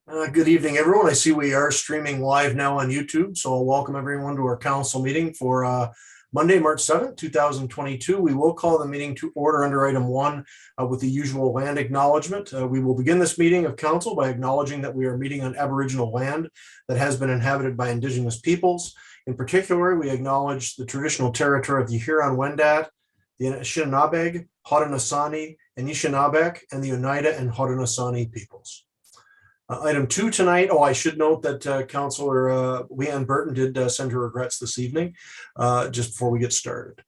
Good evening, everyone. I see we are streaming live now on YouTube, so I'll welcome everyone to our council meeting for Monday, March 7th, 2022. We will call the meeting to order under item 1 with the usual land acknowledgement. We will begin this meeting of council by acknowledging that we are meeting on Aboriginal land that has been inhabited by Indigenous peoples. In particular, we acknowledge the traditional territory of the Huron-Wendat, the Anishinaabe, Haudenosaunee, Anishinaabeg, and the Oneida and Haudenosaunee peoples. Item 2 tonight. I should note that Councillor Leanne Burton did send her regrets this evening just before we get started.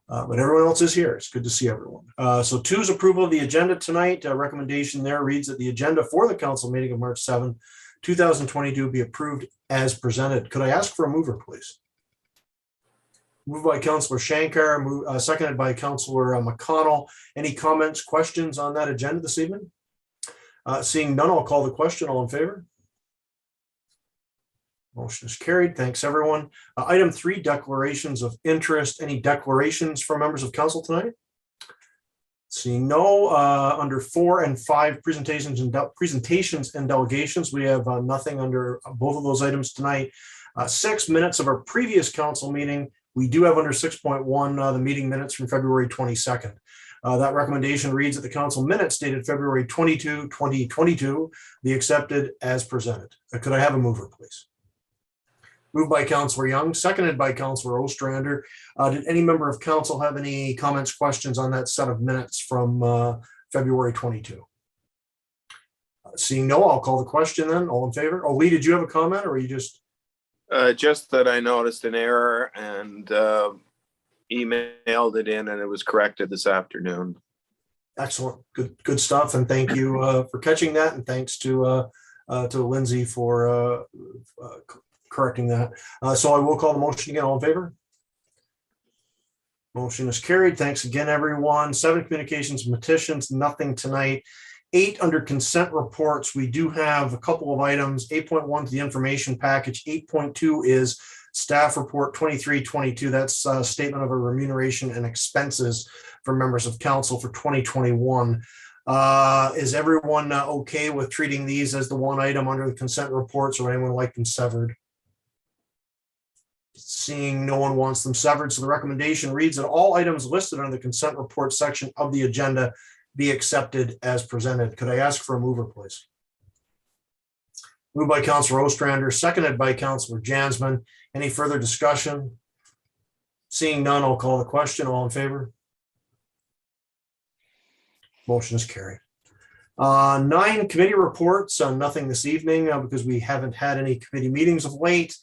But everyone else is here. It's good to see everyone. So 2 is approval of the agenda tonight. Recommendation there reads that the agenda for the council meeting of March 7, 2022 be approved as presented. Could I ask for a mover, please? Moved by Councillor Shankar, seconded by Councillor McConnell. Any comments, questions on that agenda this evening? Seeing none, I'll call the question. All in favor? Motion is carried. Thanks, everyone. Item 3, declarations of interest. Any declarations from members of council tonight? Seeing no, under 4 and 5, presentations and delegations, we have nothing under both of those items tonight. 6 minutes of our previous council meeting. We do have under 6.1 the meeting minutes from February 22nd. That recommendation reads that the council minutes dated February 22, 2022 be accepted as presented. Could I have a mover, please? Moved by Councillor Young, seconded by Councillor Ostrander. Did any member of council have any comments, questions on that set of minutes from February 22? Seeing no, I'll call the question then. All in favor? Oh, Lee, did you have a comment or are you just? Just that I noticed an error and emailed it in and it was corrected this afternoon. Excellent. Good stuff. And thank you for catching that. And thanks to Lindsay for correcting that. So I will call the motion again. All in favor? Motion is carried. Thanks again, everyone. 7, communications and petitions, nothing tonight. 8, under consent reports, we do have a couple of items. 8.1 to the information package. 8.2 is staff report 2322. That's a statement of a remuneration and expenses for members of council for 2021. Is everyone okay with treating these as the one item under the consent reports, or anyone like them severed? Seeing no one wants them severed, so the recommendation reads that all items listed under the consent report section of the agenda be accepted as presented. Could I ask for a mover, please? Moved by Councillor Ostrander, seconded by Councillor Jansman. Any further discussion? Seeing none, I'll call the question. All in favor? Motion is carried. 9, committee reports. Nothing this evening because we haven't had any committee meetings of late.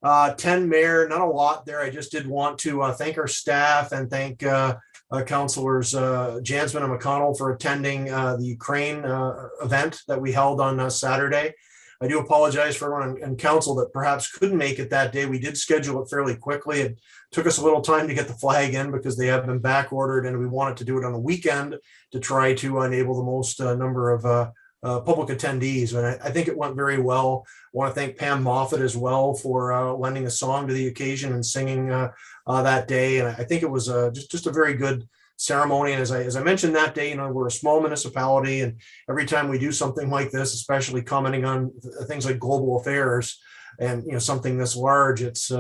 10, Mayor, not a lot there. I just did want to thank our staff and thank Councillors Jansman and McConnell for attending the Ukraine event that we held on Saturday. I do apologize for everyone in council that perhaps couldn't make it that day. We did schedule it fairly quickly. It took us a little time to get the flag in because they have been back ordered, and we wanted to do it on the weekend to try to enable the most number of public attendees. And I think it went very well. I want to thank Pam Moffat as well for lending a song to the occasion and singing that day. And I think it was just a very good ceremony. And as I mentioned that day, we're a small municipality, and every time we do something like this, especially commenting on things like global affairs and something this large, it's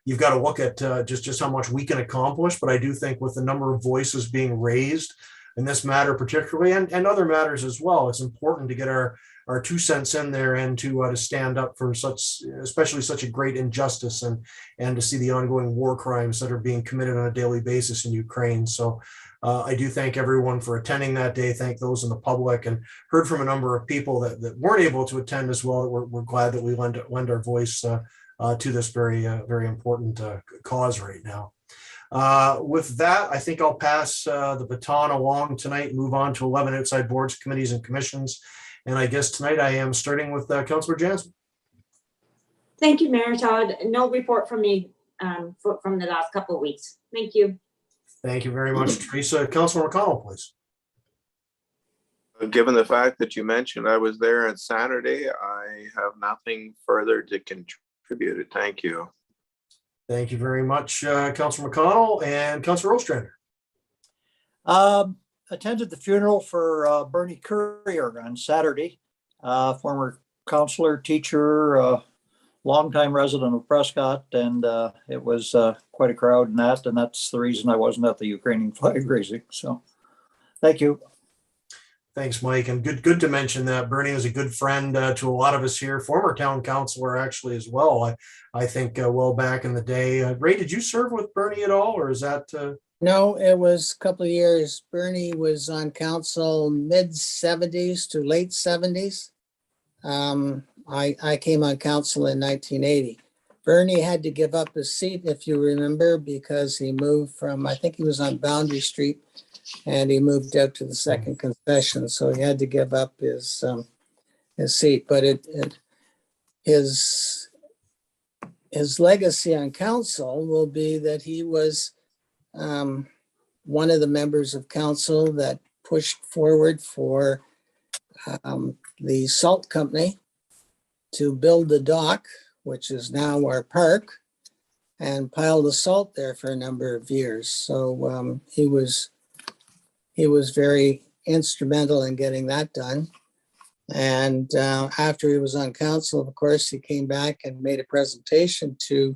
you've got to look at just how much we can accomplish. But I do think with the number of voices being raised in this matter particularly, and other matters as well, it's important to get our 2 cents in there and to stand up for especially such a great injustice and to see the ongoing war crimes that are being committed on a daily basis in Ukraine. So I do thank everyone for attending that day. Thank those in the public, and heard from a number of people that weren't able to attend as well. That we're glad that we lend our voice to this very important cause right now. With that, I think I'll pass the baton along tonight and move on to 11 outside boards, committees, and commissions. And I guess tonight I am starting with Councillor Jansen. Thank you, Mayor Todd. No report from me from the last couple of weeks. Thank you. Thank you very much, Teresa. Councillor McConnell, please. Given the fact that you mentioned I was there on Saturday, I have nothing further to contribute. Thank you. Thank you very much, Councillor McConnell. And Councillor Ostrander. Attended the funeral for Bernie Courier on Saturday, former counselor, teacher, longtime resident of Prescott, and it was quite a crowd in that, and that's the reason I wasn't at the Ukrainian flag raising. So, thank you. Thanks, Mike. And good to mention that Bernie is a good friend to a lot of us here, former town councilor actually as well. I think well back in the day. Ray, did you serve with Bernie at all, or is that? No, it was a couple of years. Bernie was on council mid-70s to late 70s. I came on council in 1980. Bernie had to give up his seat, if you remember, because he moved from, I think he was on Boundary Street, and he moved out to the second concession, so he had to give up his seat. But his legacy on council will be that he was one of the members of council that pushed forward for the salt company to build the dock, which is now our park, and pile the salt there for a number of years. So he was very instrumental in getting that done. And after he was on council, of course, he came back and made a presentation to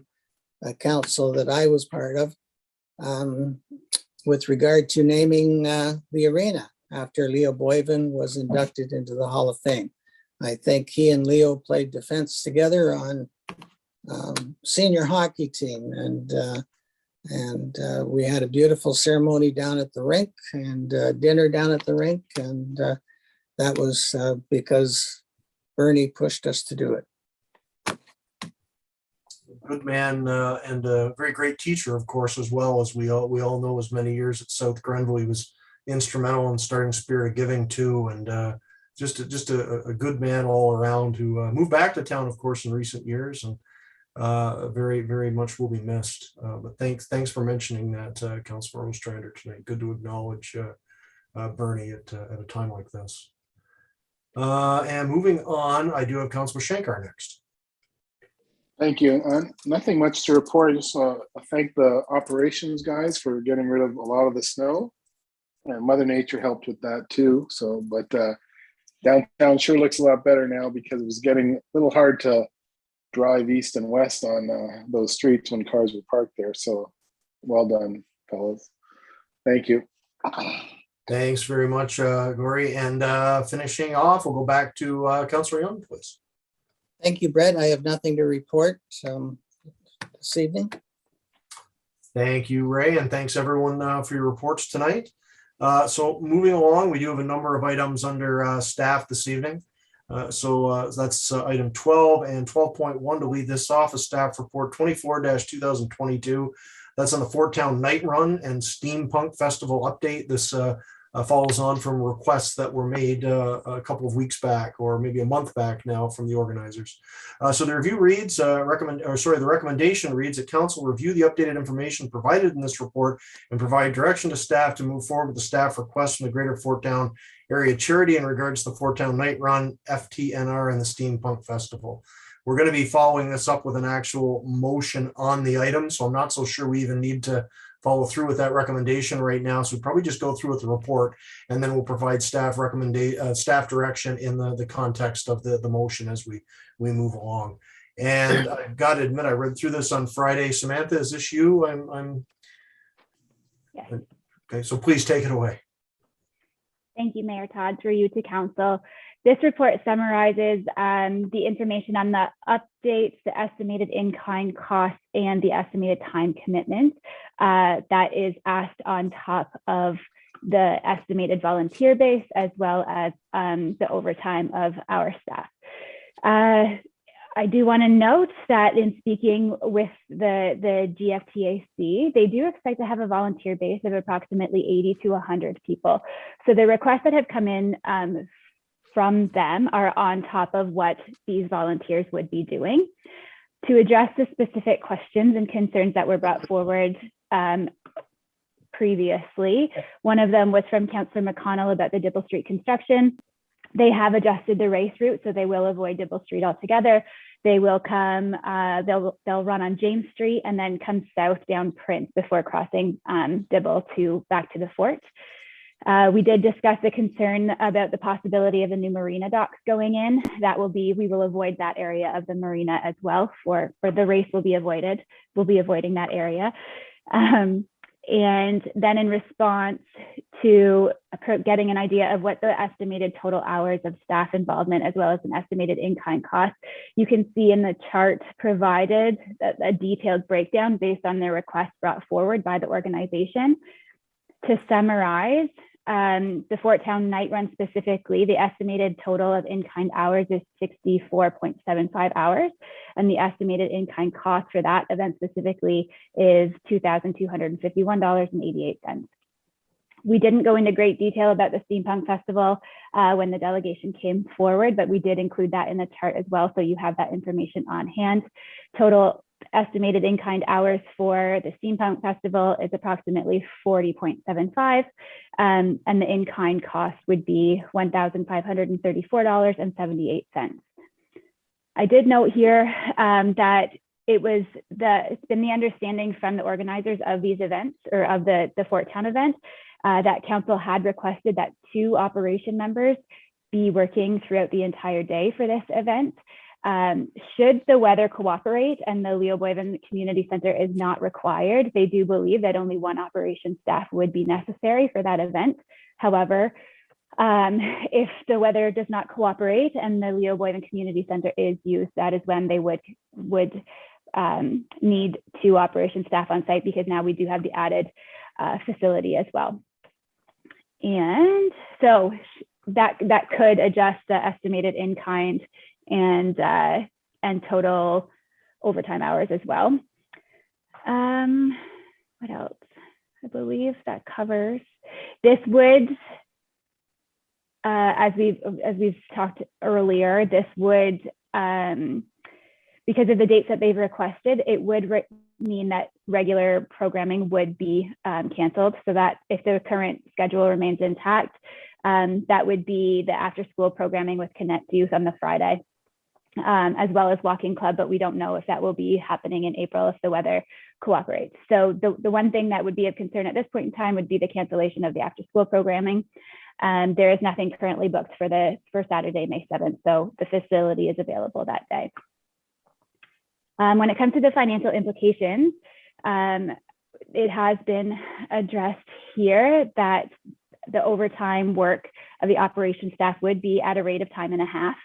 a council that I was part of with regard to naming the arena after Leo Boyven was inducted into the Hall of Fame. I think he and Leo played defense together on senior hockey team, and we had a beautiful ceremony down at the rink and dinner down at the rink, and that was because Bernie pushed us to do it. Good man and a very great teacher, of course, as well, as we all know. As many years at South Grenville, he was instrumental in starting Spirit of Giving too, and just a good man all around who moved back to town, of course, in recent years, and very much will be missed. But thanks for mentioning that, Councilor Ostrander, tonight. Good to acknowledge Bernie at a time like this. And moving on, I do have Councilor Shankar next. Thank you. Nothing much to report. I just thank the operations guys for getting rid of a lot of the snow, and Mother Nature helped with that too. So, but downtown sure looks a lot better now because it was getting a little hard to drive east and west on those streets when cars were parked there. So, well done, fellas. Thank you. Thanks very much, Gory. And finishing off, we'll go back to Councilor Young, please. Thank you, Brett. I have nothing to report this evening. Thank you, Ray, and thanks everyone for your reports tonight. So moving along, we do have a number of items under staff this evening. So that's item 12 and 12.1 to lead this off, a staff report 24-2022. That's on the Fort Town Night Run and Steampunk Festival update. This follows on from requests that were made a couple of weeks back, or maybe a month back now, from the organizers. So the review reads, the recommendation reads that council review the updated information provided in this report and provide direction to staff to move forward with the staff request from the Greater Fort Town Area Charity in regards to the Fort Town Night Run, FTNR, and the Steampunk Festival. We're going to be following this up with an actual motion on the item, so I'm not so sure we even need to follow through with that recommendation right now. So we probably just go through with the report, and then we'll provide staff staff direction in the context of the motion as we move along. And I've got to admit, I read through this on Friday. Samantha, is this you? Yes. Okay, so please take it away. Thank you, Mayor Todd, through you to council. This report summarizes the information on the updates, the estimated in-kind costs, and the estimated time commitment that is asked on top of the estimated volunteer base, as well as the overtime of our staff. I do want to note that in speaking with the GFTAC, they do expect to have a volunteer base of approximately 80 to 100 people. So the requests that have come in from them are on top of what these volunteers would be doing. To address the specific questions and concerns that were brought forward previously, one of them was from Councillor McConnell about the Diplo Street construction. They have adjusted the race route, so they will avoid Diplo Street altogether. They will come, they'll run on James Street and then come south down Prince before crossing Dibble back to the fort. We did discuss the concern about the possibility of the new marina docks going in. We will avoid that area of the marina as well for the race will be avoided. We'll be avoiding that area. And then in response to getting an idea of what the estimated total hours of staff involvement, as well as an estimated in-kind cost, you can see in the chart provided a detailed breakdown based on the request brought forward by the organization. To summarize, the Fort Town night run specifically, the estimated total of in-kind hours is 64.75 hours, and the estimated in-kind cost for that event specifically is $2,251.88. We didn't go into great detail about the Steampunk Festival when the delegation came forward, but we did include that in the chart as well, so you have that information on hand. Total estimated in-kind hours for the Steampunk Festival is approximately 40.75, and the in-kind cost would be $1,534.78. I did note here that it's been the understanding from the organizers of these events, or of the Fort Town event, that council had requested that 2 operation members be working throughout the entire day for this event. Should the weather cooperate and the Leoboyvan Community Center is not required, they do believe that only 1 operation staff would be necessary for that event. However, if the weather does not cooperate and the Leoboyvan Community Center is used, that is when they would need 2 operation staff on site, because now we do have the added facility as well. And so that could adjust the estimated in-kind and total overtime hours as well. What else? I believe that covers. This would, as we've talked earlier, this would, because of the dates that they've requested, it would mean that regular programming would be canceled, so that if the current schedule remains intact, that would be the after-school programming with Connect Youth on the Friday, as well as Walking Club, but we don't know if that will be happening in April if the weather cooperates. So the one thing that would be of concern at this point in time would be the cancellation of the after-school programming. There is nothing currently booked for Saturday, May 7th, so the facility is available that day. When it comes to the financial implications, it has been addressed here that the overtime work of the operations staff would be at a rate of time and a half.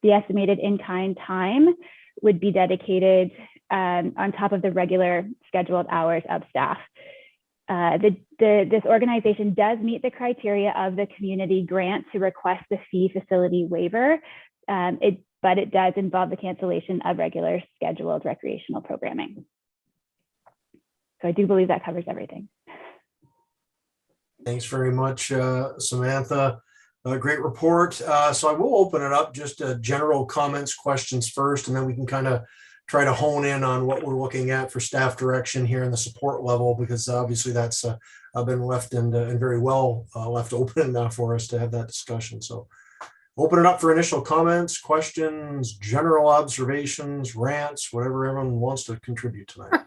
The estimated in-kind time would be dedicated on top of the regular scheduled hours of staff. This organization does meet the criteria of the community grant to request the fee facility waiver, but it does involve the cancellation of regular scheduled recreational programming. So I do believe that covers everything. Thanks very much, Samantha. Great report. So I will open it up, just general comments, questions first, and then we can kind of try to hone in on what we're looking at for staff direction here in the support level, because obviously that's been left and very well left open for us to have that discussion. So open it up for initial comments, questions, general observations, rants, whatever everyone wants to contribute tonight.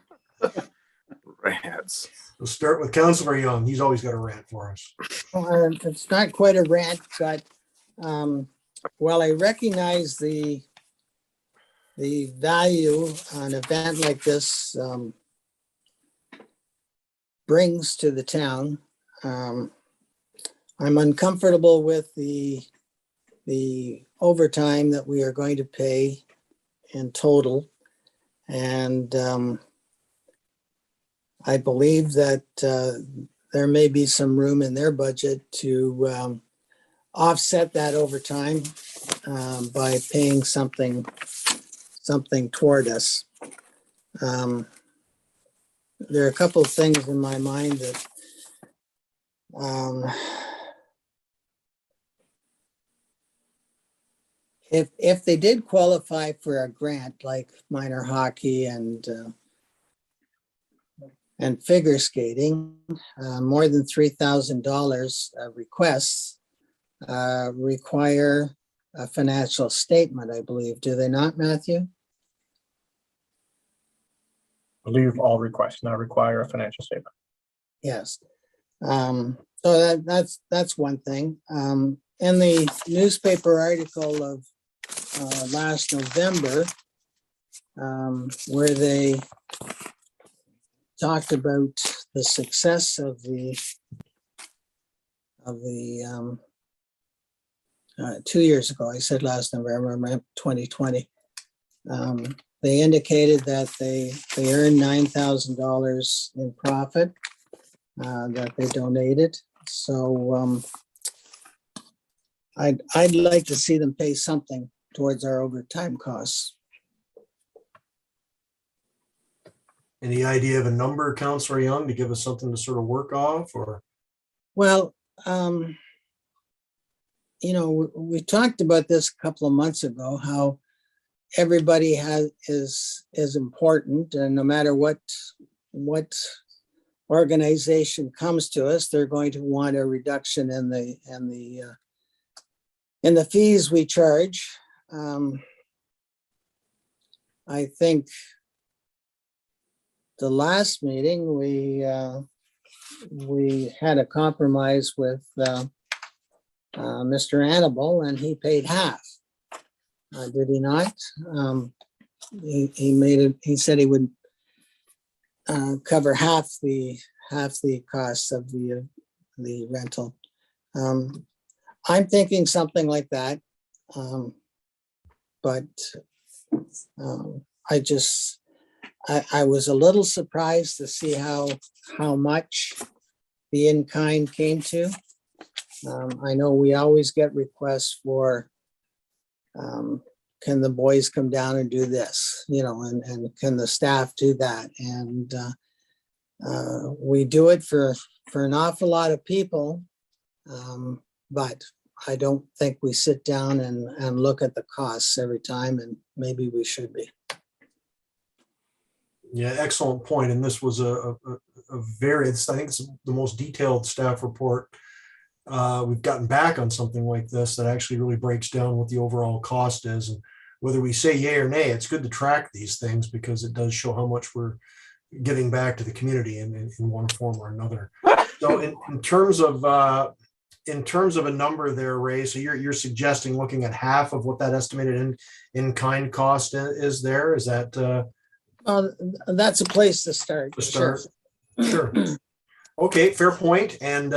Rants. We'll start with Councillor Young. He's always got a rant for us. Well, it's not quite a rant, but while I recognize the value an event like this brings to the town, I'm uncomfortable with the overtime that we are going to pay in total. And I believe that there may be some room in their budget to offset that overtime by paying something toward us. There are a couple of things in my mind that if they did qualify for a grant like minor hockey and figure skating, more than $3,000 requests require a financial statement, I believe. Do they not, Matthew? I believe all requests now require a financial statement. Yes. So that's one thing. In the newspaper article of last November, where they talked about the success of the 2 years ago, I said last November, I meant 2020. They indicated that they earned $9,000 in profit that they donated. So I'd like to see them pay something towards our overtime costs. Any idea of a number, Councillor Young, to give us something to sort of work off, or? Well, we talked about this a couple of months ago, how everybody is important, and no matter what organization comes to us, they're going to want a reduction in the fees we charge. I think the last meeting we had a compromise with Mr. Annable, and he paid half. Did he not? He said he would cover half the costs of the rental. I'm thinking something like that. But I was a little surprised to see how much the in-kind came to. I know we always get requests for, can the boys come down and do this, and can the staff do that? And we do it for an awful lot of people, but I don't think we sit down and look at the costs every time, and maybe we should be. Yeah, excellent point. And this was I think it's the most detailed staff report we've gotten back on something like this that actually really breaks down what the overall cost is. And whether we say yay or nay, it's good to track these things because it does show how much we're giving back to the community in one form or another. So in terms of a number there, Ray, so you're suggesting looking at half of what that estimated in-kind cost is there? Is that that's a place to start. Sure. Okay, fair point, and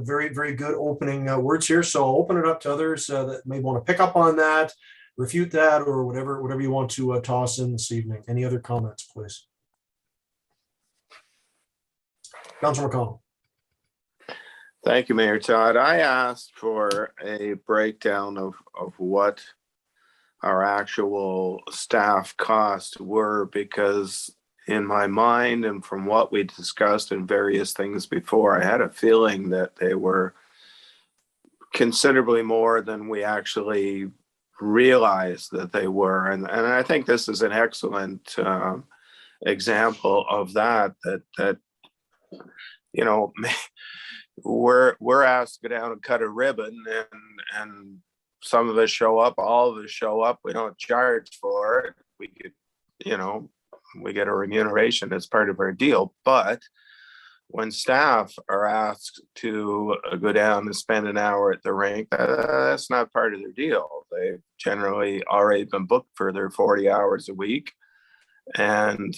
very, very good opening words here. So I'll open it up to others that may want to pick up on that, refute that, or whatever you want to toss in this evening. Any other comments, please? Councilor McConnell. Thank you, Mayor Todd. I asked for a breakdown of what our actual staff costs were, because in my mind and from what we discussed in various things before, I had a feeling that they were considerably more than we actually realized that they were. And I think this is an excellent example of that we're asked to go down and cut a ribbon, and some of us show up, all of us show up. We don't charge for it. We get a remuneration as part of our deal. But when staff are asked to go down and spend an hour at the rink, that's not part of their deal. They've generally already been booked for their 40 hours a week. And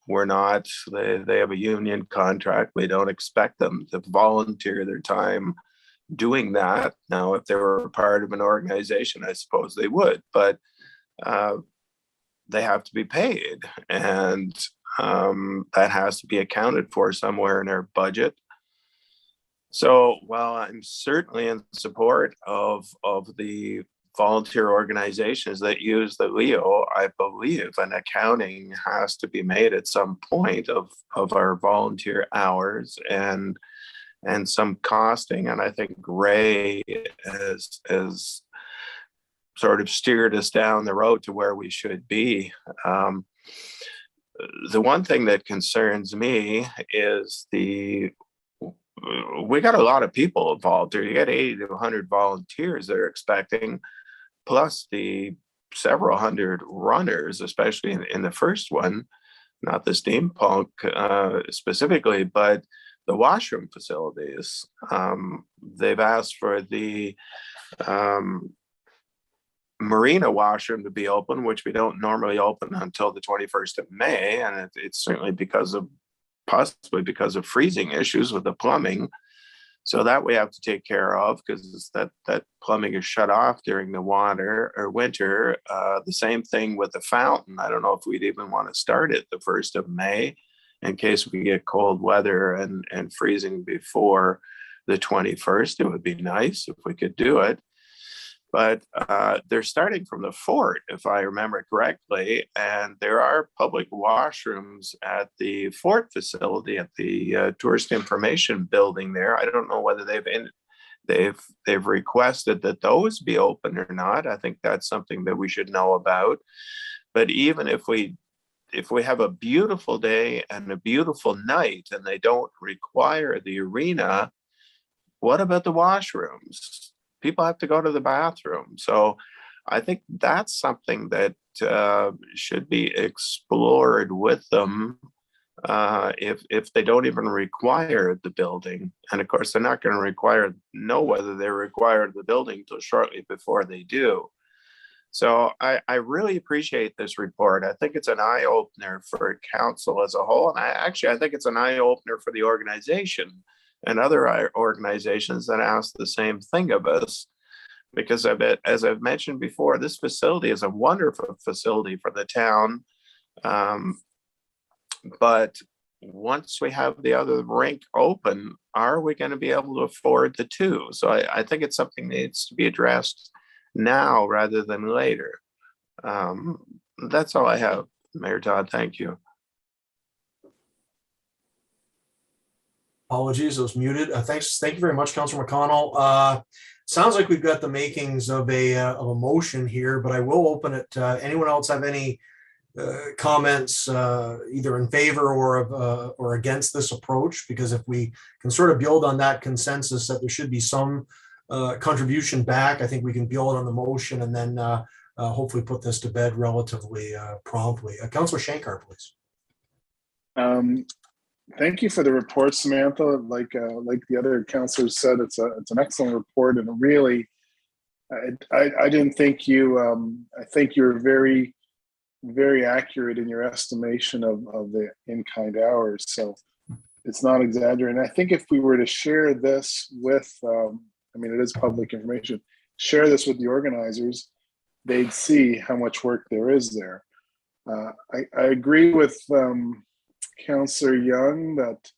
we're not, they have a union contract. We don't expect them to volunteer their time doing that. Now, if they were part of an organization, I suppose they would, but they have to be paid, and that has to be accounted for somewhere in our budget. So while I'm certainly in support of the volunteer organizations that use the Leo, I believe an accounting has to be made at some point of our volunteer hours and some costing. And I think Ray has sort of steered us down the road to where we should be. The one thing that concerns me is we got a lot of people involved here. You got 80 to 100 volunteers they're expecting, plus the several hundred runners, especially in the first one, not the Steampunk specifically, but washroom facilities. They've asked for the marina washroom to be open, which we don't normally open until the 21st of May. And it's certainly possibly because of freezing issues with the plumbing. So that we have to take care of, because that plumbing is shut off during the winter. The same thing with the fountain. I don't know if we'd even want to start it the 1st of May in case we get cold weather and freezing before the 21st. It would be nice if we could do it. But they're starting from the fort, if I remember correctly, and there are public washrooms at the fort facility at the tourist information building there. I don't know whether they've requested that those be open or not. I think that's something that we should know about. But even if we have a beautiful day and a beautiful night and they don't require the arena, what about the washrooms? People have to go to the bathroom. So I think that's something that should be explored with them if they don't even require the building. And of course, they're not going to know whether they require the building till shortly before they do. So I really appreciate this report. I think it's an eye-opener for council as a whole. And I think it's an eye-opener for the organization and other organizations that ask the same thing of us. Because as I've mentioned before, this facility is a wonderful facility for the town. But once we have the other rink open, are we going to be able to afford the two? So I think it's something that needs to be addressed now rather than later. That's all I have, Mayor Todd. Thank you. Apologies, I was muted. Thank you very much, Councilor McConnell. Sounds like we've got the makings of a motion here, but I will open it. Anyone else have any comments, either in favor or against this approach? Because if we can sort of build on that consensus that there should be some contribution back, I think we can build on the motion and then hopefully put this to bed relatively promptly. Councilor Shankar, please. Thank you for the report, Samantha. Like the other councilors said, it's an excellent report, and really, I didn't think you. I think you're very, very accurate in your estimation of the in-kind hours. So it's not exaggerating. I think if we were to share this with, it is public information. Share this with the organizers, they'd see how much work there is there. I agree with Councillor Young that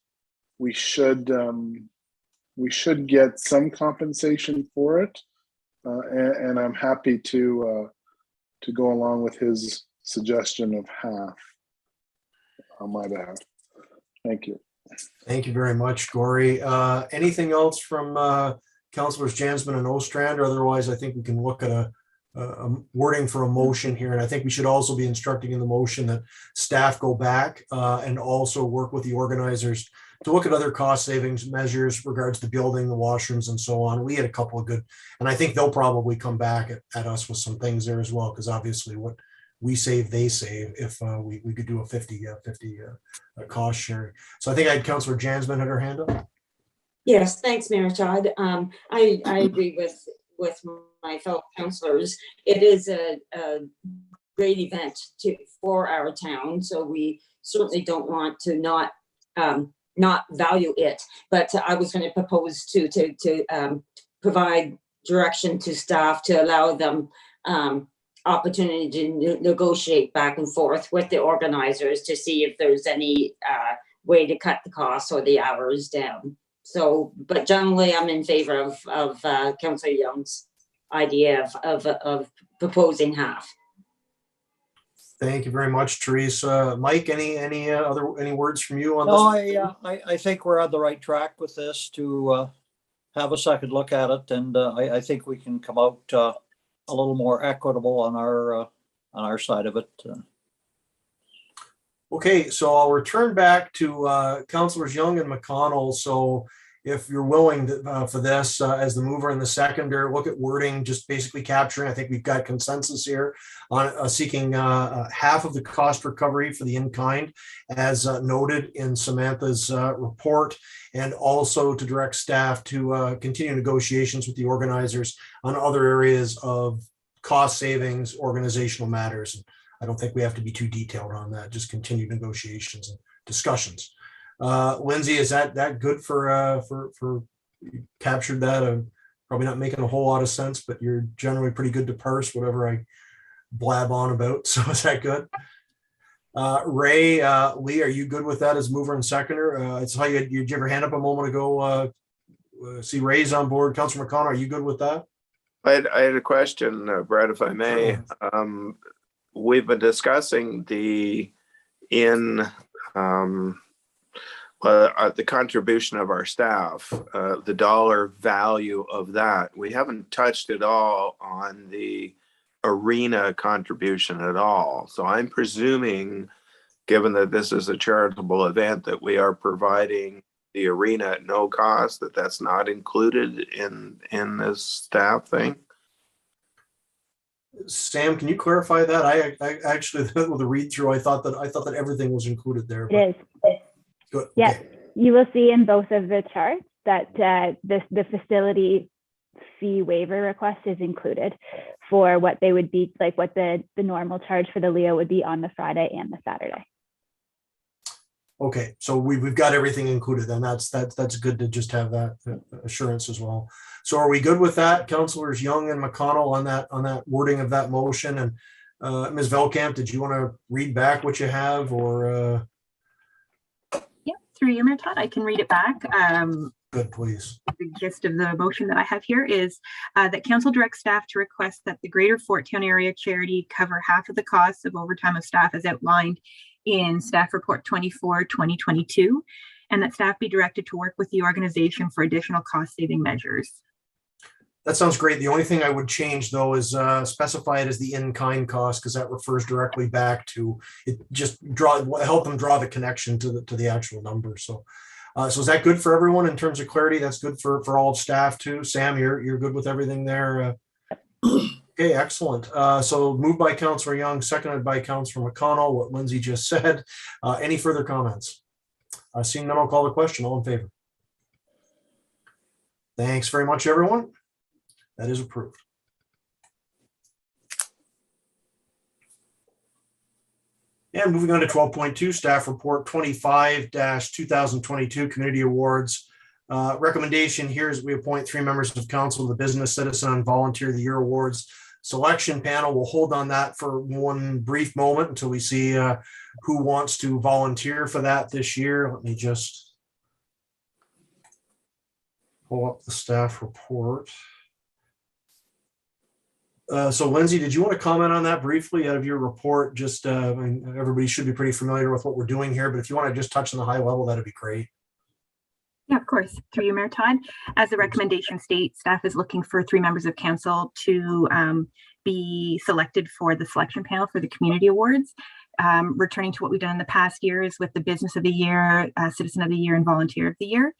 we should get some compensation for it, and I'm happy to go along with his suggestion of half on my behalf. Thank you. Thank you very much, Gory. Anything else from Councillors Jansman and Ostrand? Or otherwise, I think we can look at a wording for a motion here. And I think we should also be instructing in the motion that staff go back and also work with the organizers to look at other cost savings measures regards to building the washrooms and so on. We had a couple of good, and I think they'll probably come back at us with some things there as well, because obviously what we save, they save if we could do a 50-50 cost sharing. So I think I had Councillor Jansman had her hand up. Yes, thanks, Mayor Todd. I agree with my fellow councillors. It is a great event for our town, so we certainly don't want to not value it. But I was going to propose to provide direction to staff to allow them opportunity to negotiate back and forth with the organizers to see if there's any way to cut the costs or the hours down. So, but generally, I'm in favor of Councillor Young's idea of proposing half. Thank you very much, Teresa. Mike, any words from you on this? No, I think we're on the right track with this to have a second look at it, and I think we can come out a little more equitable on our side of it. Okay, so I'll return back to Councillors Young and McConnell. So if you're willing for this as the mover and the seconder, look at wording, just basically capturing. I think we've got consensus here on seeking half of the cost recovery for the in-kind, as noted in Samantha's report, and also to direct staff to continue negotiations with the organizers on other areas of cost savings, organizational matters. And I don't think we have to be too detailed on that, just continued negotiations and discussions. Lindsay, is that good for you captured that? Probably not making a whole lot of sense, but you're generally pretty good to parse whatever I blab on about. So is that good? Ray, Lee, are you good with that as mover and seconder? It's how you your hand up a moment ago. See Ray's on board. Councilor McConnell, are you good with that? I had a question, Brad, if I may. We've been discussing the contribution of our staff, the dollar value of that. We haven't touched at all on the arena contribution at all. So I'm presuming, given that this is a charitable event, that we are providing the arena at no cost, that's not included in this staff thing. Sam, can you clarify that? I actually, with the read through, I thought that everything was included there. It is. Good. Yeah, Okay. you will see in both of the charts that the facility fee waiver request is included for what they would be like, what the normal charge for the Leo would be on the Friday and the Saturday. Okay, so we've got everything included, and that's good to just have that assurance as well. So are we good with that, Councilors Young and McConnell, on that wording of that motion? And Ms. Velkamp, did you want to read back what you have, or? Yeah, through you, Mayor Todd, I can read it back. Good, please. The gist of the motion that I have here is that council directs staff to request that the Greater Fort Town Area Charity cover half of the costs of overtime of staff as outlined in Staff Report 24/2022, and that staff be directed to work with the organization for additional cost-saving measures. That sounds great. The only thing I would change, though, is specify it as the in-kind cost, because that refers directly back to it. Just help them draw the connection to the actual number. So is that good for everyone in terms of clarity? That's good for all of staff too. Sam, you're good with everything there. Okay, excellent. So moved by Councilor Young, seconded by Councilor McConnell, what Lindsay just said. Any further comments? Seeing none, I'll call the question. All in favor? Thanks very much, everyone. That is approved. And moving on to 12.2, Staff Report 25-2022 Community Awards. Recommendation here is we appoint 3 members of council to the Business, Citizen, and Volunteer of the Year Awards selection panel. We'll hold on that for one brief moment until we see who wants to volunteer for that this year. Let me just pull up the staff report. So Lindsay, did you want to comment on that briefly out of your report? Just I mean, everybody should be pretty familiar with what we're doing here, but if you want to just touch on the high level, that'd be great. Yeah, of course. Through you, Mayor Todd. As the recommendation states, staff is looking for 3 members of council to be selected for the selection panel for the community awards. Returning to what we've done in the past years with the Business of the Year, Citizen of the Year, and Volunteer of the Year.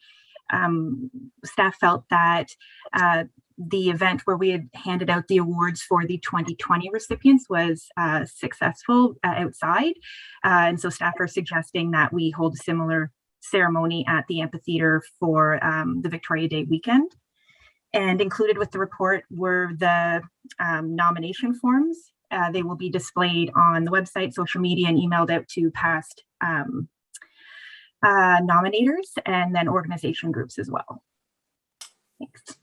Staff felt that the event where we had handed out the awards for the 2020 recipients was successful outside. And so staff are suggesting that we hold a similar ceremony at the amphitheater for the Victoria Day weekend. And included with the report were the nomination forms. They will be displayed on the website, social media, and emailed out to past nominators and then organization groups as well. Thanks.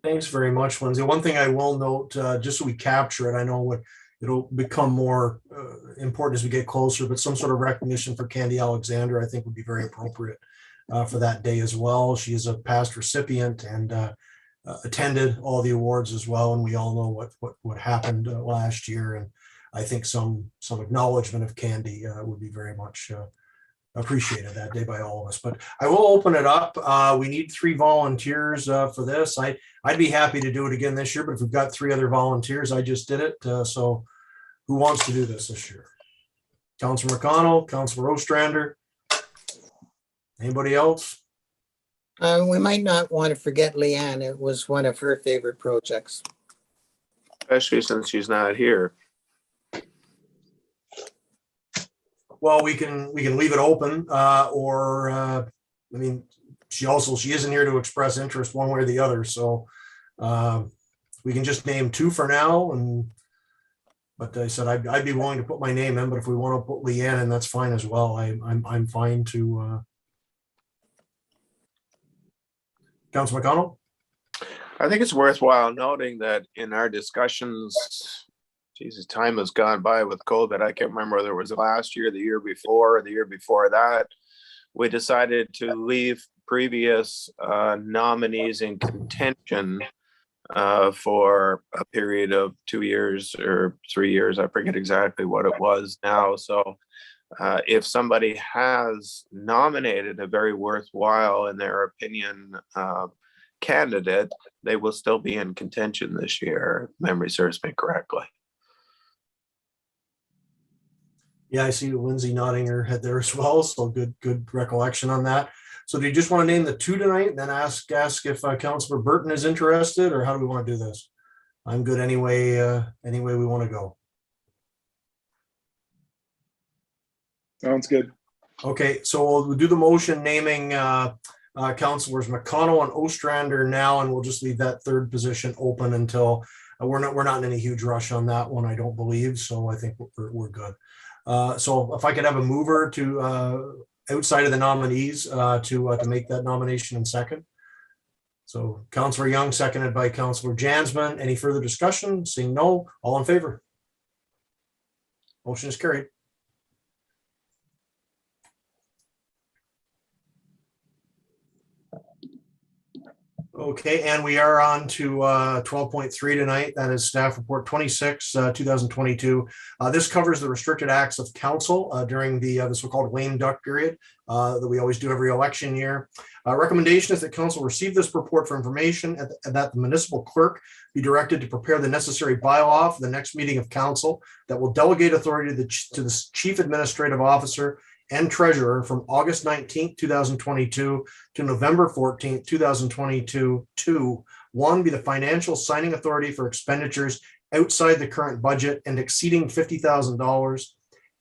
Thanks very much, Lindsay. One thing I will note, just so we capture it, I know it'll become more important as we get closer, but some sort of recognition for Candy Alexander, I think, would be very appropriate for that day as well. She is a past recipient and attended all the awards as well, and we all know what happened last year. And I think some acknowledgement of Candy would be very much appreciated that day by all of us. But I will open it up. We need 3 volunteers for this. I'd be happy to do it again this year, but if we've got 3 other volunteers, I just did it. So who wants to do this year? Councilor McConnell, Councilor Ostrander, anybody else? We might not want to forget Leanne. It was one of her favorite projects. Especially since she's not here. Well, we can leave it open, or I mean, she isn't here to express interest one way or the other. So we can just name two for now. But I said I'd be willing to put my name in. But if we want to put Leanne in, that's fine as well. I'm fine to. Councilor McConnell? I think it's worthwhile noting that in our discussions, Jesus, time has gone by with COVID. I can't remember whether it was last year, the year before, or the year before that. We decided to leave previous nominees in contention for a period of 2 years or 3 years. I forget exactly what it was now. So if somebody has nominated a very worthwhile, in their opinion, candidate, they will still be in contention this year, if memory serves me correctly. Yeah, I see Lindsay nodding her head there as well. So good recollection on that. So do you just want to name the two tonight and then ask if Councilor Burton is interested, or how do we want to do this? I'm good anyway, any way we want to go. Sounds good. Okay, so we'll do the motion naming Councilors McConnell and Ostrander now, and we'll just leave that third position open until we're not in any huge rush on that one, I don't believe. So I think we're good. So if I could have a mover to outside of the nominees to make that nomination in second. So Councilor Young, seconded by Councilor Jansman. Any further discussion? Seeing no, all in favor? Motion is carried. Okay, and we are on to 12.3 tonight. That is Staff Report 26, 2022. This covers the restricted acts of council during the so-called lame duck period that we always do every election year. Recommendation is that council receive this report for information and that the municipal clerk be directed to prepare the necessary bylaw for the next meeting of council that will delegate authority to the chief administrative officer and treasurer from August 19th, 2022 to November 14th, 2022 to 1, be the financial signing authority for expenditures outside the current budget and exceeding $50,000,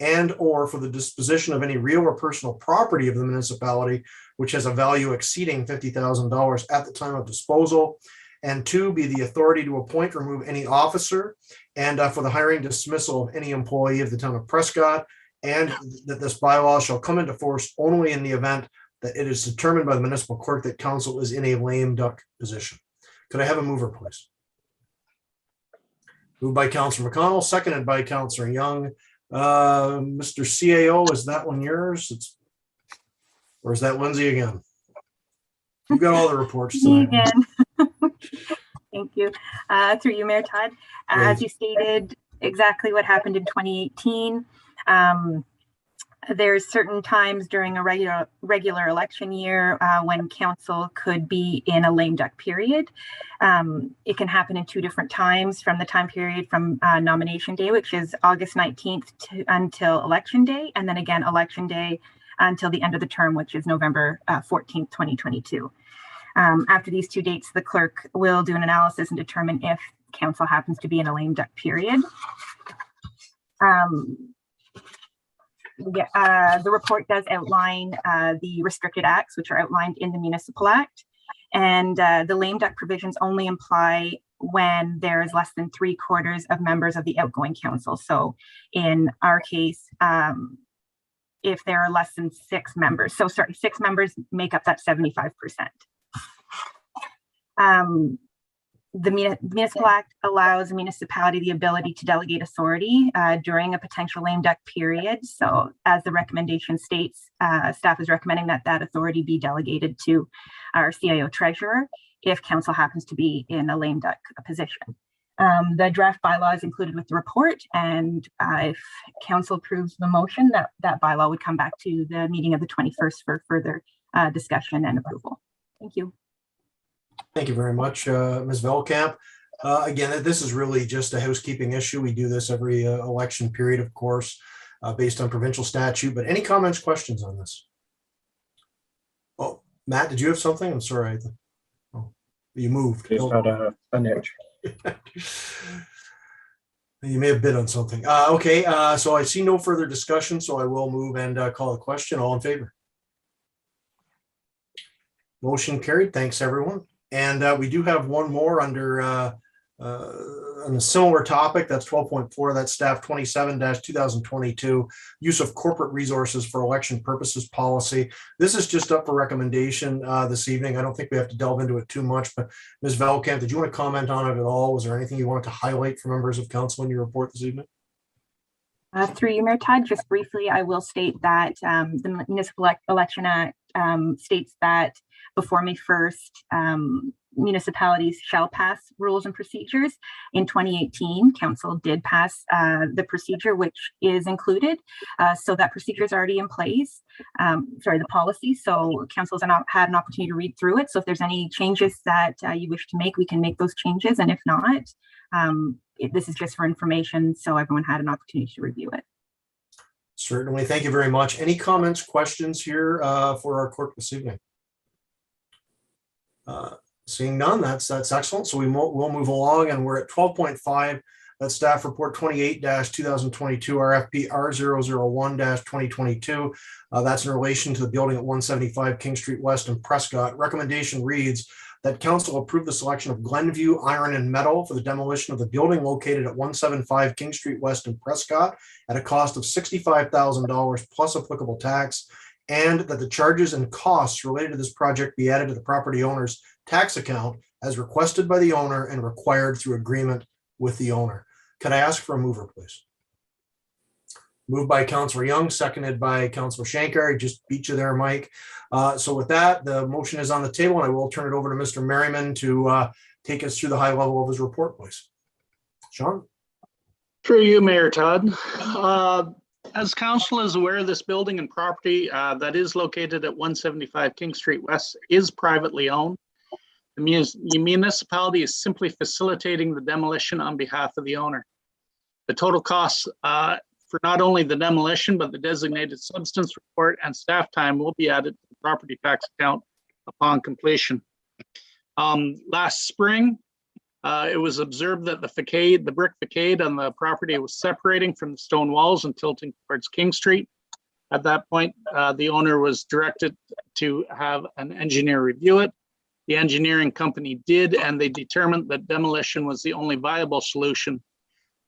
and or for the disposition of any real or personal property of the municipality which has a value exceeding $50,000 at the time of disposal, and 2, be the authority to appoint or remove any officer and for the hiring dismissal of any employee of the town of Prescott, and that this bylaw shall come into force only in the event that it is determined by the municipal clerk that council is in a lame duck position. Could I have a mover, please? Moved by Councilor McConnell, seconded by Councilor Young. Mr. CAO, is that one yours? Or is that Lindsay again? You've got all the reports tonight. Me again. Thank you. Through you, Mayor Todd. As you stated, exactly what happened in 2018. There's certain times during a regular election year when council could be in a lame duck period. It can happen in 2 different times, from the time period from nomination day, which is August 19th until election day, and then again election day until the end of the term, which is November 14th, 2022. After these 2 dates, the clerk will do an analysis and determine if council happens to be in a lame duck period. The report does outline the restricted acts, which are outlined in the Municipal Act, and the lame duck provisions only apply when there is less than 3/4 of members of the outgoing council. So in our case, if there are less than 6 members, 6 members make up that 75%. The Municipal Act allows a municipality the ability to delegate authority during a potential lame duck period. So as the recommendation states, staff is recommending that that authority be delegated to our CIO treasurer if council happens to be in a lame duck position. The draft bylaw is included with the report, and if council approves the motion, that bylaw would come back to the meeting of the 21st for further discussion and approval. Thank you. Thank you very much, Ms. Velkamp. Again, this is really just a housekeeping issue. We do this every election period, of course, based on provincial statute. But any comments, questions on this? Oh, Matt, did you have something? I'm sorry. Oh, you moved. Just had an itch. You may have bid on something. Okay, so I see no further discussion, so I will move and call a question. All in favor? Motion carried. Thanks, everyone. And we do have one more under on a similar topic. That's 12.4. That's staff 27-2022, use of corporate resources for election purposes policy. This is just up for recommendation this evening. I don't think we have to delve into it too much, but Ms. Velkamp, did you want to comment on it at all? Was there anything you wanted to highlight for members of council in your report this evening? Through you, Mayor Todd, just briefly, I will state that the Municipal Election Act states that before May 1st, municipalities shall pass rules and procedures. In 2018, council did pass the procedure, which is included. So that procedure is already in place. The policy. So council's had an opportunity to read through it. So if there's any changes that you wish to make, we can make those changes. And if not, this is just for information. So everyone had an opportunity to review it. Certainly. Thank you very much. Any comments, questions here for our court this evening? Seeing none, that's excellent. So we'll move along, and we're at 12.5. That's staff report 28-2022 RFP R001-2022. That's in relation to the building at 175 King Street West in Prescott. Recommendation reads that council approve the selection of Glenview Iron and Metal for the demolition of the building located at 175 King Street West in Prescott at a cost of $65,000 plus applicable tax, and that the charges and costs related to this project be added to the property owner's tax account as requested by the owner and required through agreement with the owner. Could I ask for a mover, please? Moved by Councillor Young, seconded by Councillor Shankar. Just beat you there, Mike. So with that, the motion is on the table, and I will turn it over to Mr. Merriman to take us through the high level of his report, please. Sean? Through you, Mayor Todd. As council is aware, this building and property that is located at 175 King Street West is privately owned. The municipality is simply facilitating the demolition on behalf of the owner. The total costs for not only the demolition, but the designated substance report and staff time will be added to the property tax account upon completion. Last spring, it was observed that the brick facade on the property was separating from the stone walls and tilting towards King Street. At that point, the owner was directed to have an engineer review it. The engineering company did, and they determined that demolition was the only viable solution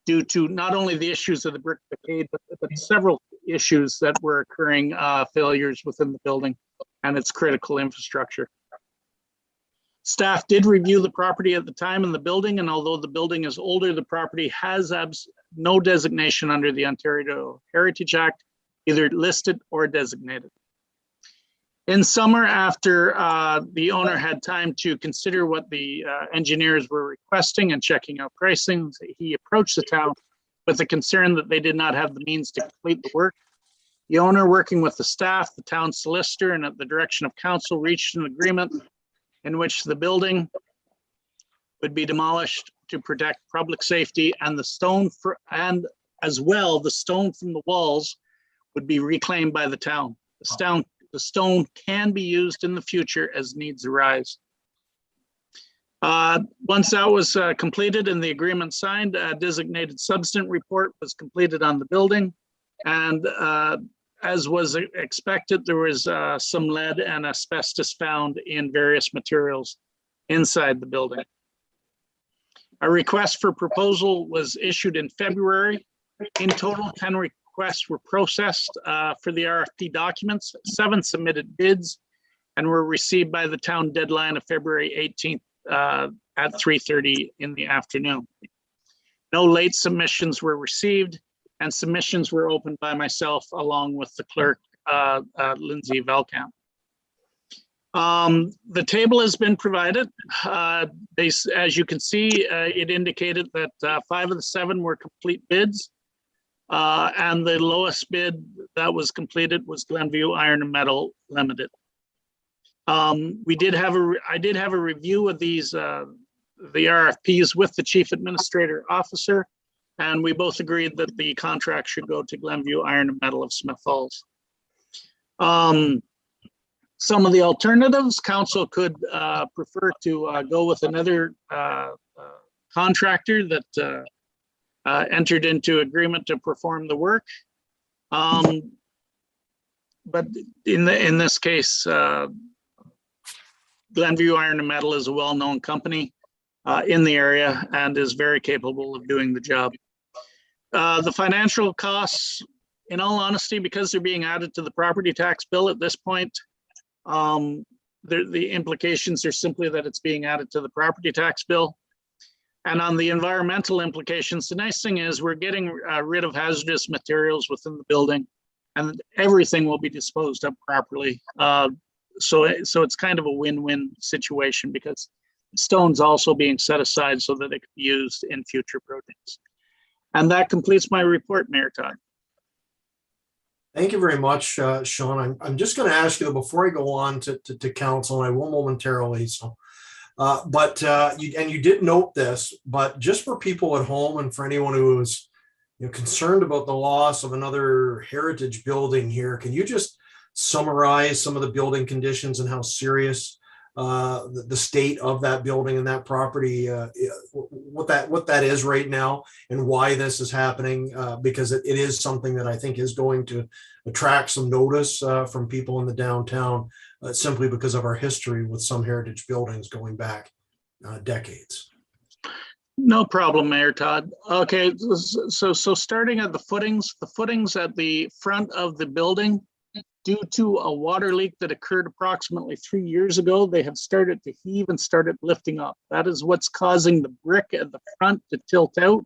due to not only the issues of the brick facade, but several issues that were occurring, failures within the building and its critical infrastructure. Staff did review the property at the time in the building, and although the building is older, the property has no designation under the Ontario Heritage Act, either listed or designated. In summer, after the owner had time to consider what the engineers were requesting and checking out pricing, he approached the town with the concern that they did not have the means to complete the work. The owner, working with the staff, the town solicitor, and at the direction of council, reached an agreement in which the building would be demolished to protect public safety, and the stone as well the stone from the walls would be reclaimed by the town. The stone can be used in the future as needs arise. Once that was completed and the agreement signed, a designated substance report was completed on the building. And as was expected, there was some lead and asbestos found in various materials inside the building. A request for proposal was issued in February. In total, 10 requests were processed for the RFP documents. 7 submitted bids and were received by the town deadline of February 18th at 3:30 in the afternoon. No late submissions were received, and submissions were opened by myself along with the clerk, Lindsay Velkamp. The table has been provided. As you can see, it indicated that 5 of the 7 were complete bids. And the lowest bid that was completed was Glenview Iron and Metal Limited. I did have a review of these, the RFPs with the Chief Administrator Officer, and we both agreed that the contract should go to Glenview Iron and Metal of Smith Falls. some of the alternatives, council could prefer to go with another contractor that entered into agreement to perform the work. But in this case, Glenview Iron and Metal is a well-known company in the area and is very capable of doing the job. The financial costs, in all honesty, because they're being added to the property tax bill at this point, the implications are simply that it's being added to the property tax bill. And on the environmental implications, the nice thing is we're getting rid of hazardous materials within the building, and everything will be disposed of properly. So it's kind of a win-win situation because stone's also being set aside so that it can be used in future projects. And that completes my report, Mayor Todd. Thank you very much, Sean. I'm just going to ask you before I go on to council, and I will momentarily. So, you did note this, but just for people at home and for anyone who is concerned about the loss of another heritage building here, can you just summarize some of the building conditions and how serious the state of that building and that property, what that is right now, and why this is happening? Because it is something that I think is going to attract some notice from people in the downtown, simply because of our history with some heritage buildings going back decades. No problem, Mayor Todd. Okay, so starting at the footings at the front of the building, due to a water leak that occurred approximately 3 years ago, they have started to heave and started lifting up. That is what's causing the brick at the front to tilt out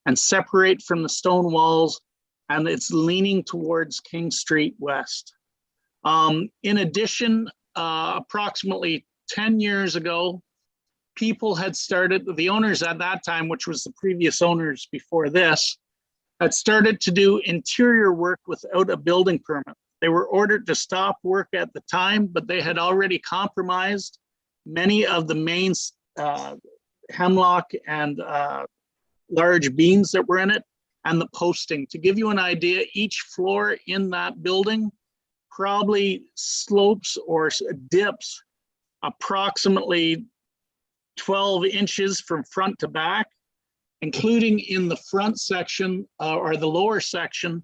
and separate from the stone walls, and it's leaning towards King Street West. In addition, approximately 10 years ago, people had started, the owners at that time, which was the previous owners before this, had started to do interior work without a building permit. They were ordered to stop work at the time, but they had already compromised many of the main hemlock and large beams that were in it and the posting. To give you an idea, each floor in that building probably slopes or dips approximately 12 inches from front to back, including in the front section or the lower section.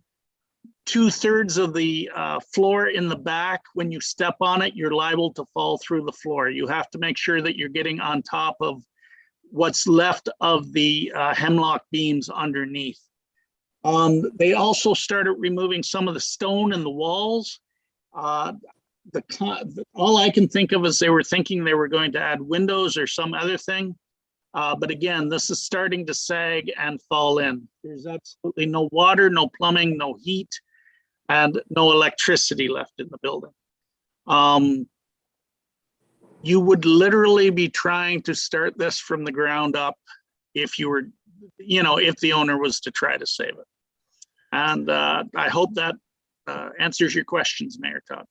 2/3 of the floor in the back, when you step on it, you're liable to fall through the floor. You have to make sure that you're getting on top of what's left of the hemlock beams underneath. They also started removing some of the stone in the walls. All I can think of is they were thinking they were going to add windows or some other thing. But again, this is starting to sag and fall in. There's absolutely no water, no plumbing, no heat, and no electricity left in the building. You would literally be trying to start this from the ground up if you were, if the owner was to try to save it. And I hope that answers your questions, Mayor Todd.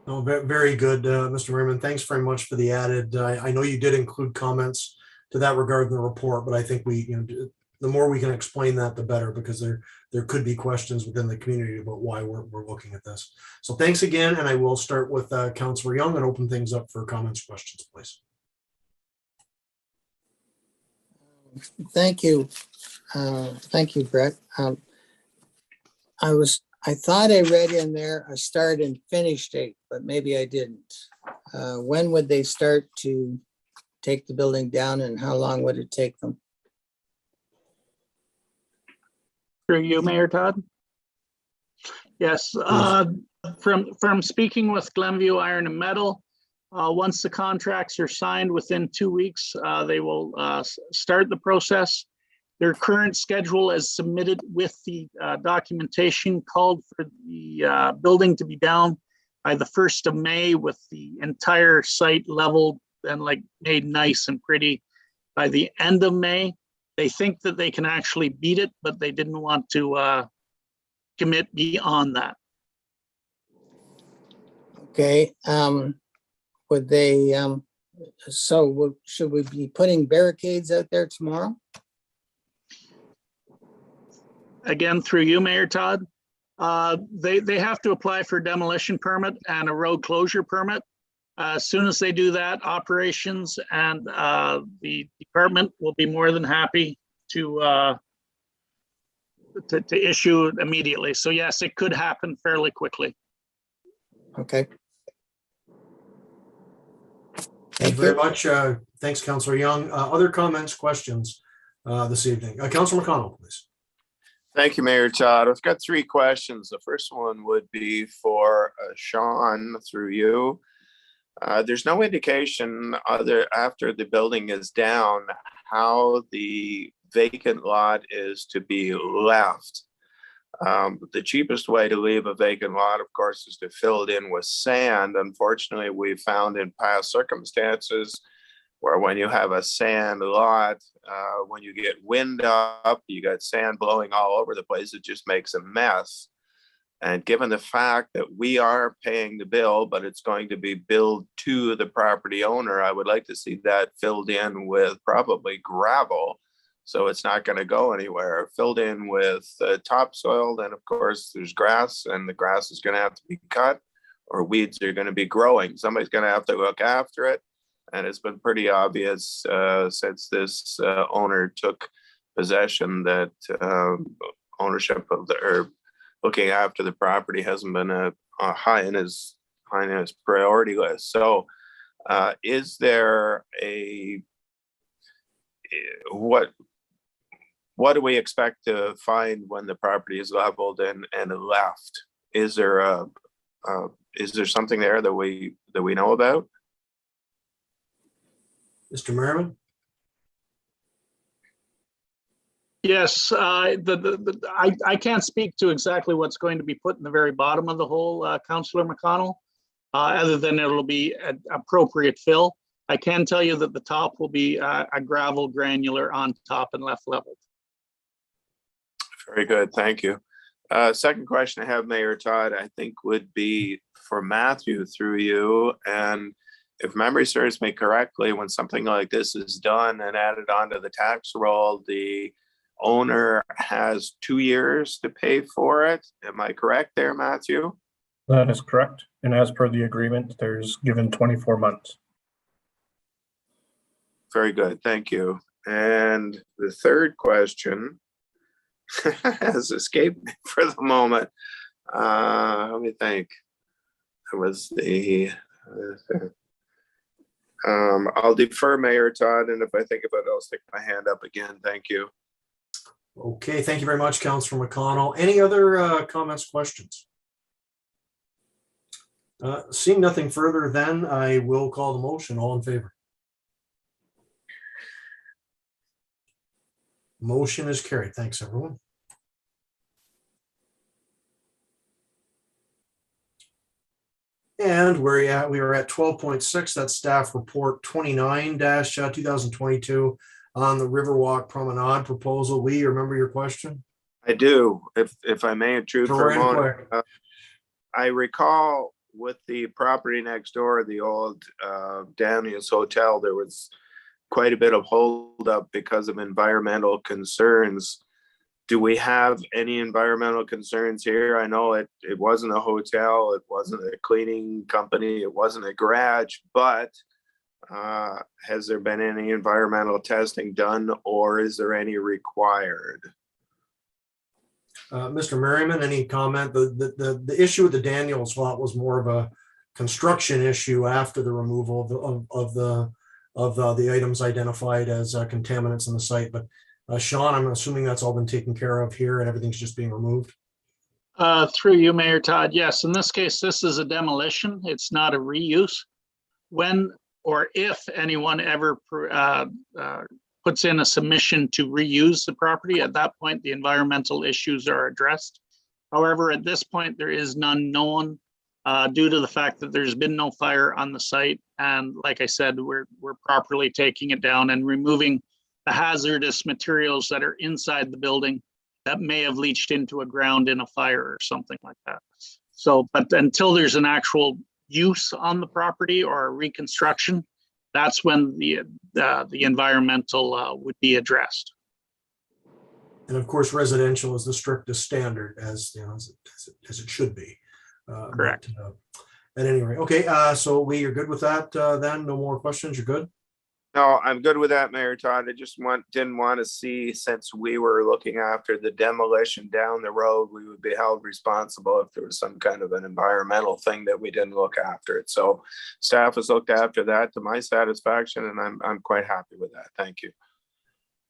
Oh, very good, Mr. Merriman. Thanks very much for the added. I know you did include comments to that regard in the report, but I think the more we can explain that, the better, because there could be questions within the community about why we're looking at this. So thanks again, and I will start with Councillor Young and open things up for comments, questions, please. Thank you. Thank you, Brett. I thought I read in there a start and finish date, but maybe I didn't. When would they start to take the building down, and how long would it take them? Through you, Mayor Todd? Yes, from speaking with Glenview Iron and Metal, once the contracts are signed within 2 weeks, they will start the process. Their current schedule as submitted with the documentation called for the building to be down by the 1st of May, with the entire site leveled and made nice and pretty by the end of May. They think that they can actually beat it, but they didn't want to commit beyond that. Okay. Would they, should we be putting barricades out there tomorrow? Again, through you, Mayor Todd, They have to apply for a demolition permit and a road closure permit. As soon as they do that, operations and the department will be more than happy to issue immediately. So yes, it could happen fairly quickly. Okay. Thank you very much. Thanks, Councillor Young. Other comments, questions this evening? Councillor McConnell, please. Thank you, Mayor Todd. I've got 3 questions. The first one would be for Sean through you. There's no indication after the building is down how the vacant lot is to be left. The cheapest way to leave a vacant lot, of course, is to fill it in with sand. Unfortunately, we found in past circumstances where when you have a sand lot, when you get wind up, you got sand blowing all over the place, it just makes a mess. And given the fact that we are paying the bill, but it's going to be billed to the property owner, I would like to see that filled in with probably gravel. So it's not going to go anywhere. Filled in with topsoil, then of course there's grass, and the grass is going to have to be cut, or weeds are going to be growing. Somebody's going to have to look after it. And it's been pretty obvious since this owner took possession that ownership of or looking after the property hasn't been high in his priority list. So is there what do we expect to find when the property is leveled and left? Is there something there that we know about? Mr. Merriman? Yes, I can't speak to exactly what's going to be put in the very bottom of the hole, Councillor McConnell, other than it'll be an appropriate fill. I can tell you that the top will be a gravel granular on top and left leveled. Very good, thank you. Second question I have, Mayor Todd, I think would be for Matthew through you. And if memory serves me correctly, when something like this is done and added onto the tax roll, the owner has 2 years to pay for it. Am I correct there, Matthew? That is correct. And as per the agreement, there's given 24 months. Very good, thank you. And the third question has escaped me for the moment. Let me think. It was the I'll defer, Mayor Todd, and if I think about it, I'll stick my hand up again. Thank you. Okay, thank you very much, Councillor McConnell. Any other comments, questions? Seeing nothing further, then I will call the motion. All in favor? Motion is carried. Thanks, everyone. And we are at 12.6. That's staff report 29-2022 on the Riverwalk Promenade proposal. Lee, you remember your question? I do, if I may intrude for a moment. I recall with the property next door, the old Daniels Hotel, there was quite a bit of holdup because of environmental concerns. Do we have any environmental concerns here? I know it wasn't a hotel, it wasn't a cleaning company, it wasn't a garage, but has there been any environmental testing done, or is there any required? Mr. Merriman, any comment? The issue with the Daniels lot was more of a construction issue after the removal of the items identified as contaminants in the site. But Sean, I'm assuming that's all been taken care of here and everything's just being removed. Through you, Mayor Todd. Yes, in this case, this is a demolition. It's not a reuse. When or if anyone ever puts in a submission to reuse the property, at that point, the environmental issues are addressed. However, at this point, there is none known due to the fact that there's been no fire on the site. And like I said, we're properly taking it down and removing the hazardous materials that are inside the building that may have leached into a ground in a fire or something like that. So, but until there's an actual use on the property or a reconstruction, that's when the environmental would be addressed. And of course, residential is the strictest standard, as you know, as it should be. Correct. At any rate, okay. So Lee, you're good with that? Then no more questions. You're good. No, I'm good with that, Mayor Todd. I just didn't want to see, since we were looking after the demolition down the road, we would be held responsible if there was some kind of an environmental thing that we didn't look after it. So staff has looked after that to my satisfaction, and I'm quite happy with that. Thank you.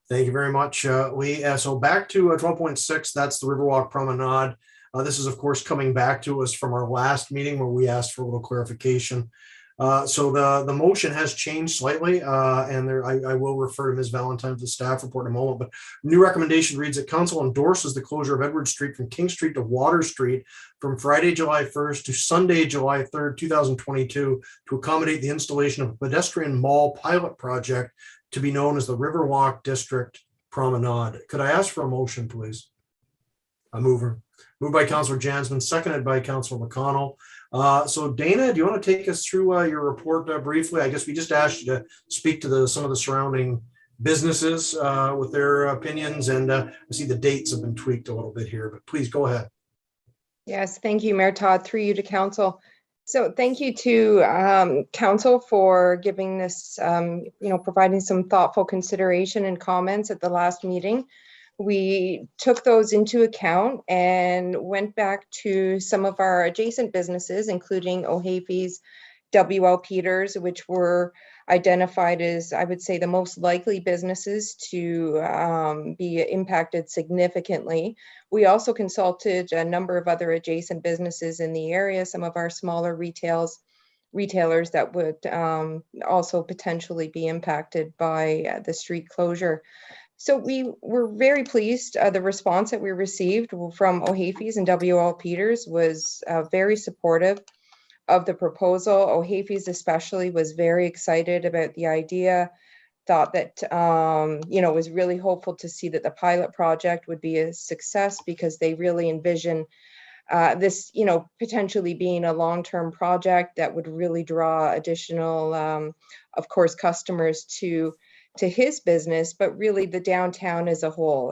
Thank you very much, Lee. So back to 12.6, that's the Riverwalk Promenade. This is, of course, coming back to us from our last meeting where we asked for a little clarification. So the motion has changed slightly, and I will refer to Ms. Valentine's the staff report in a moment, but new recommendation reads that council endorses the closure of Edward Street from King Street to Water Street from Friday, July 1st to Sunday, July 3rd, 2022 to accommodate the installation of a pedestrian mall pilot project to be known as the Riverwalk District Promenade. Could I ask for a motion, please? A mover. Moved by Councillor Jansman, seconded by Councillor McConnell. So Dana, do you want to take us through your report briefly? I guess we just asked you to speak to some of the surrounding businesses with their opinions, and I see the dates have been tweaked a little bit here, but please go ahead. Yes, thank you, Mayor Todd, through you to council. So thank you to council for giving this, providing some thoughtful consideration and comments at the last meeting. We took those into account and went back to some of our adjacent businesses, including O'Haffey's, W.L. Peters, which were identified as, I would say, the most likely businesses to be impacted significantly. We also consulted a number of other adjacent businesses in the area, some of our smaller retailers that would also potentially be impacted by the street closure. So we were very pleased. The response that we received from O'Haffey's and W.L. Peters was very supportive of the proposal. O'Haffey's especially was very excited about the idea, thought that, was really hopeful to see that the pilot project would be a success because they really envision this, potentially being a long-term project that would really draw additional, of course, customers to his business, but really the downtown as a whole.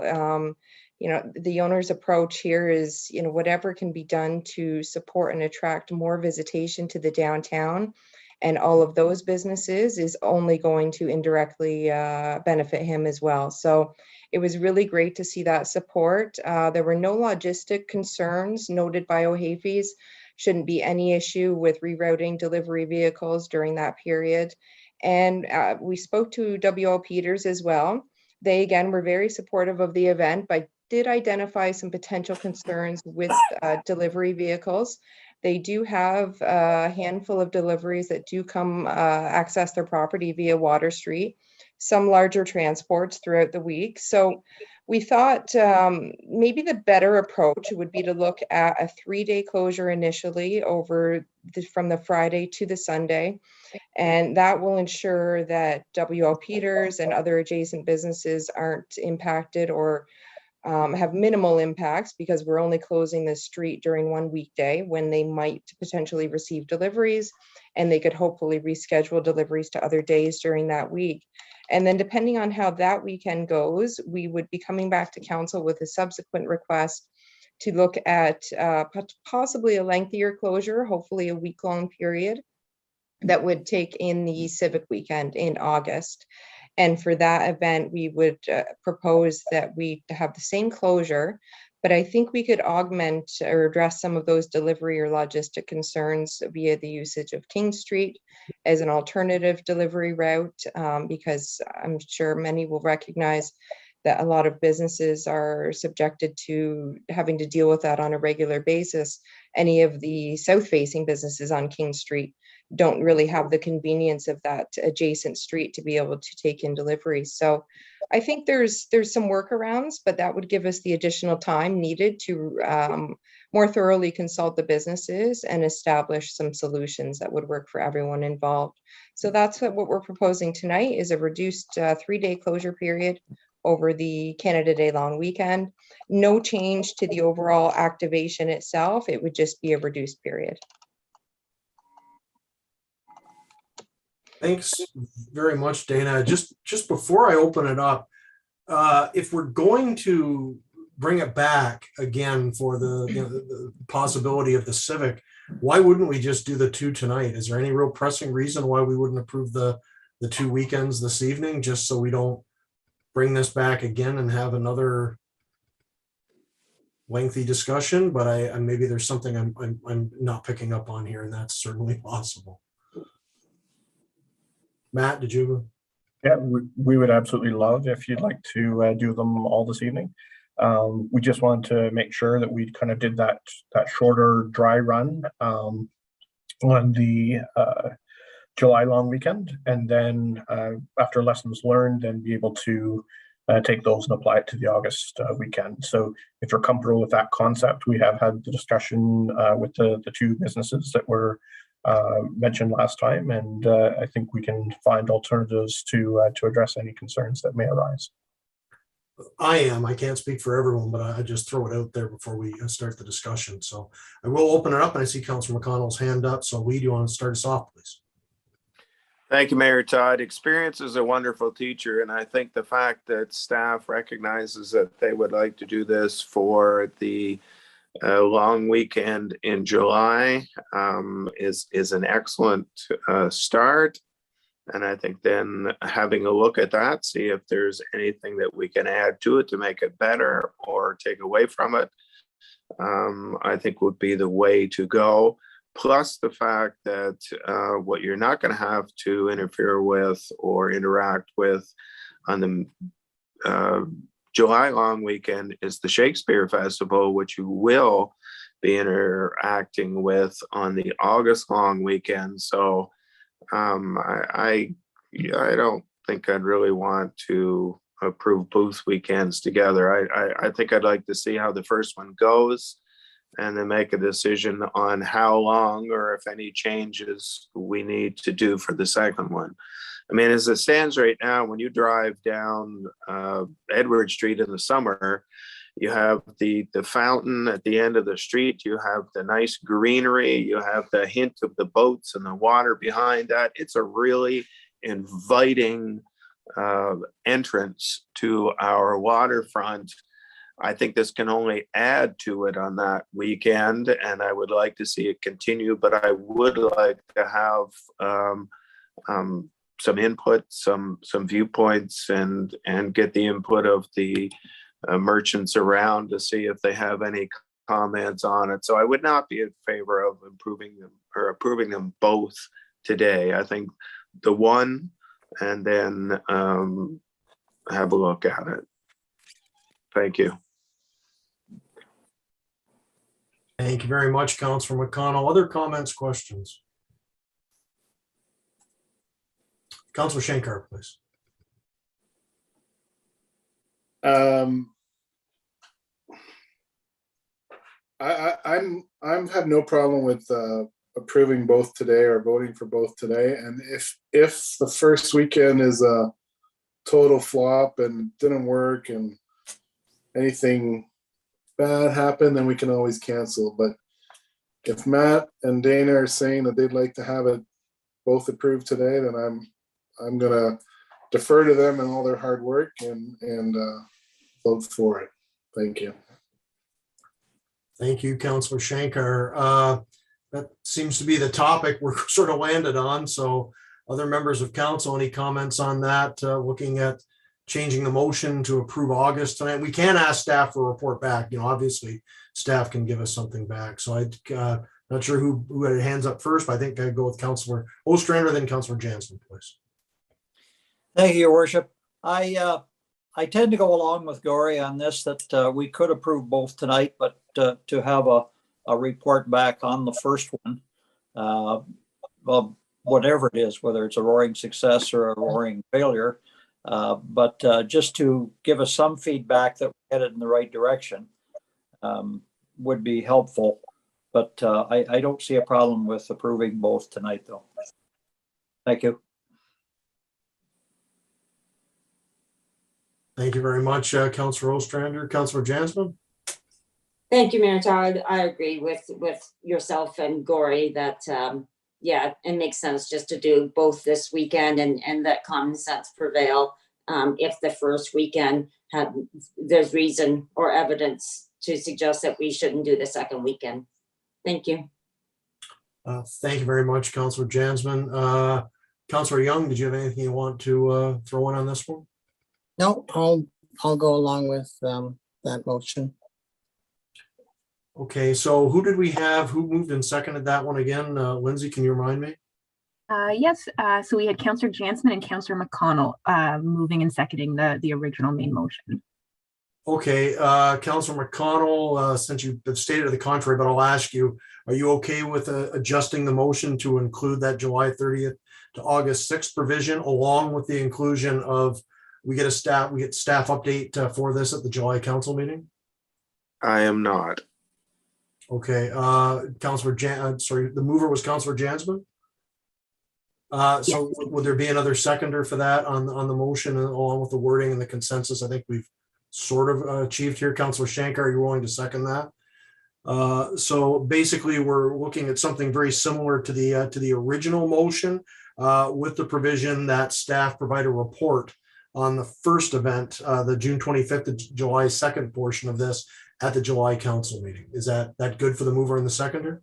The owner's approach here is, whatever can be done to support and attract more visitation to the downtown and all of those businesses is only going to indirectly benefit him as well. So it was really great to see that support. There were no logistic concerns noted by O'Haffey's. Shouldn't be any issue with rerouting delivery vehicles during that period. And we spoke to W.L. Peters as well. They, again, were very supportive of the event, but did identify some potential concerns with delivery vehicles. They do have a handful of deliveries that do come access their property via Water Street, some larger transports throughout the week. So we thought maybe the better approach would be to look at a 3-day closure initially from the Friday to the Sunday. And that will ensure that W.L. Peters and other adjacent businesses aren't impacted or have minimal impacts, because we're only closing the street during one weekday when they might potentially receive deliveries, and they could hopefully reschedule deliveries to other days during that week. And then depending on how that weekend goes, we would be coming back to council with a subsequent request to look at possibly a lengthier closure, hopefully a week-long period that would take in the civic weekend in August. And for that event, we would propose that we have the same closure, but I think we could augment or address some of those delivery or logistic concerns via the usage of King Street as an alternative delivery route, because I'm sure many will recognize that a lot of businesses are subjected to having to deal with that on a regular basis. Any of the south-facing businesses on King Street don't really have the convenience of that adjacent street to be able to take in deliveries. So I think there's some workarounds, but that would give us the additional time needed to more thoroughly consult the businesses and establish some solutions that would work for everyone involved. So that's what we're proposing tonight, is a reduced 3-day closure period over the Canada Day long weekend. No change to the overall activation itself. It would just be a reduced period. Thanks very much, Dana. Just before I open it up, if we're going to bring it back again for the possibility of the Civic, why wouldn't we just do the 2 tonight? Is there any real pressing reason why we wouldn't approve the 2 weekends this evening, just so we don't bring this back again and have another lengthy discussion? But I maybe there's something I'm not picking up on here, and that's certainly possible. Matt, did you? Yeah, we would absolutely love if you'd like to do them all this evening. We just wanted to make sure that we kind of did that shorter dry run on the July long weekend, and then after lessons learned, then be able to take those and apply it to the August weekend. So if you're comfortable with that concept, we have had the discussion with the 2 businesses that were mentioned last time, and I think we can find alternatives to address any concerns that may arise. I can't speak for everyone, but I just throw it out there before we start the discussion. So I will open it up, and I see Councilor McConnell's hand up. So Lee, do you want to start us off, please? Thank you, Mayor Todd. Experience is a wonderful teacher, and I think the fact that staff recognizes that they would like to do this for the long weekend in July is an excellent start. And I think then having a look at that, see if there's anything that we can add to it to make it better or take away from it, I think would be the way to go. Plus the fact that what you're not going to have to interfere with or interact with on the July long weekend is the Shakespeare Festival, which you will be interacting with on the August long weekend. So I don't think I'd really want to approve both weekends together. I think I'd like to see how the first one goes and then make a decision on how long or if any changes we need to do for the second one. I mean, as it stands right now, when you drive down Edward Street in the summer, you have the fountain at the end of the street, you have the nice greenery, you have the hint of the boats and the water behind that. It's a really inviting entrance to our waterfront. I think this can only add to it on that weekend, and I would like to see it continue, but I would like to have some input, some viewpoints, and get the input of the merchants around to see if they have any comments on it. So I would not be in favor of improving them or approving them both today. I think the one, and then have a look at it. Thank you. Thank you very much, Councilor McConnell. Other comments, questions? Councilor Shankar, please. I'm have no problem with approving both today or voting for both today. And if the first weekend is a total flop and didn't work and anything bad happened, then we can always cancel. But if Matt and Dana are saying that they'd like to have it both approved today, then I'm gonna defer to them and all their hard work and vote for it. Thank you. Thank you, Councilor Shankar. That seems to be the topic we're sort of landed on. So other members of council, any comments on that? Looking at changing the motion to approve August tonight. We can ask staff for a report back. You know, obviously staff can give us something back. So I'm not sure who had hands up first, but I think I'd go with Councilor Ostrander, then Councilor Jansen, please. Thank you, Your Worship. I tend to go along with Gory on this, that we could approve both tonight, but to have a report back on the first one, well, whatever it is, whether it's a roaring success or a roaring failure, but just to give us some feedback that we're headed in the right direction would be helpful. But I don't see a problem with approving both tonight, though. Thank you. Thank you very much, Councilor Ostrander. Councilor Jansen? Thank you, Mayor Todd. I agree with yourself and Gory that, yeah, it makes sense just to do both this weekend and let common sense prevail if the first weekend there's reason or evidence to suggest that we shouldn't do the second weekend. Thank you. Thank you very much, Councillor Jansman. Councillor Young, did you have anything you want to throw in on this one? No, I'll go along with that motion. Okay, so who did we have? Who moved and seconded that one again? Lindsay, can you remind me? Yes, so we had Councillor Jansman and Councillor McConnell moving and seconding the original main motion. Okay, Councillor McConnell, since you have stated to the contrary, but I'll ask you, are you okay with adjusting the motion to include that July 30th to August 6th provision, along with the inclusion of we get staff update for this at the July council meeting? I am not. Okay, Councillor sorry, the mover was Councillor Jansman. So would there be another seconder for that on the motion, along with the wording and the consensus? I think we've sort of achieved here. Councillor Shankar, are you willing to second that? So basically, we're looking at something very similar to the original motion, with the provision that staff provide a report on the first event, the June 25th to July 2nd portion of this at the July council meeting. Is that good for the mover and the seconder?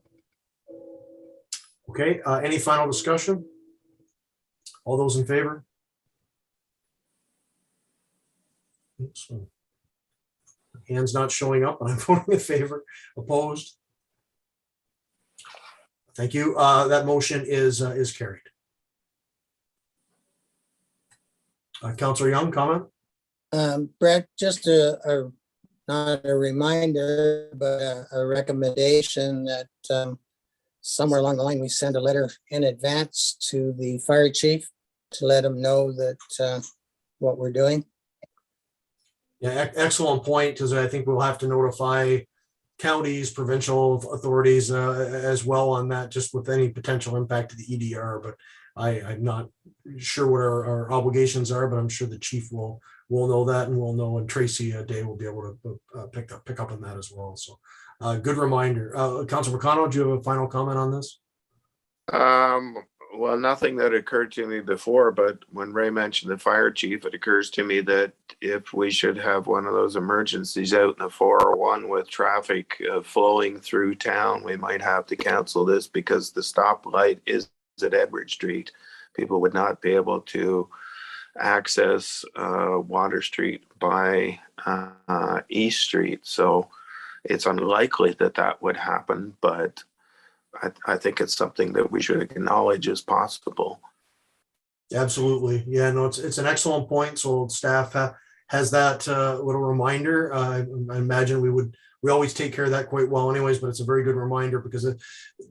Okay, any final discussion? All those in favor? Oops. Hands not showing up, and I'm voting in favor. Opposed? Thank you. That motion is carried. Councillor Young, comment? Brett, just not a reminder, but a recommendation that somewhere along the line, we send a letter in advance to the fire chief to let him know that what we're doing. Yeah, excellent point, because I think we'll have to notify counties, provincial authorities as well on that, just with any potential impact to the EDR. But I'm not sure what our obligations are, but I'm sure the chief will know that, and we'll know, and Tracy Day will be able to pick up on that as well. So good reminder. Councilor McConnell, do you have a final comment on this? Well, nothing that occurred to me before, but when Ray mentioned the fire chief, it occurs to me that if we should have one of those emergencies out in the 401 with traffic flowing through town, we might have to cancel this because the stoplight is at Edward Street. People would not be able to access Water Street by East Street. So it's unlikely that would happen, but I think it's something that we should acknowledge as possible. Absolutely. Yeah, no, it's an excellent point. So staff has that little reminder. I imagine we always take care of that quite well anyways, but it's a very good reminder, because it'd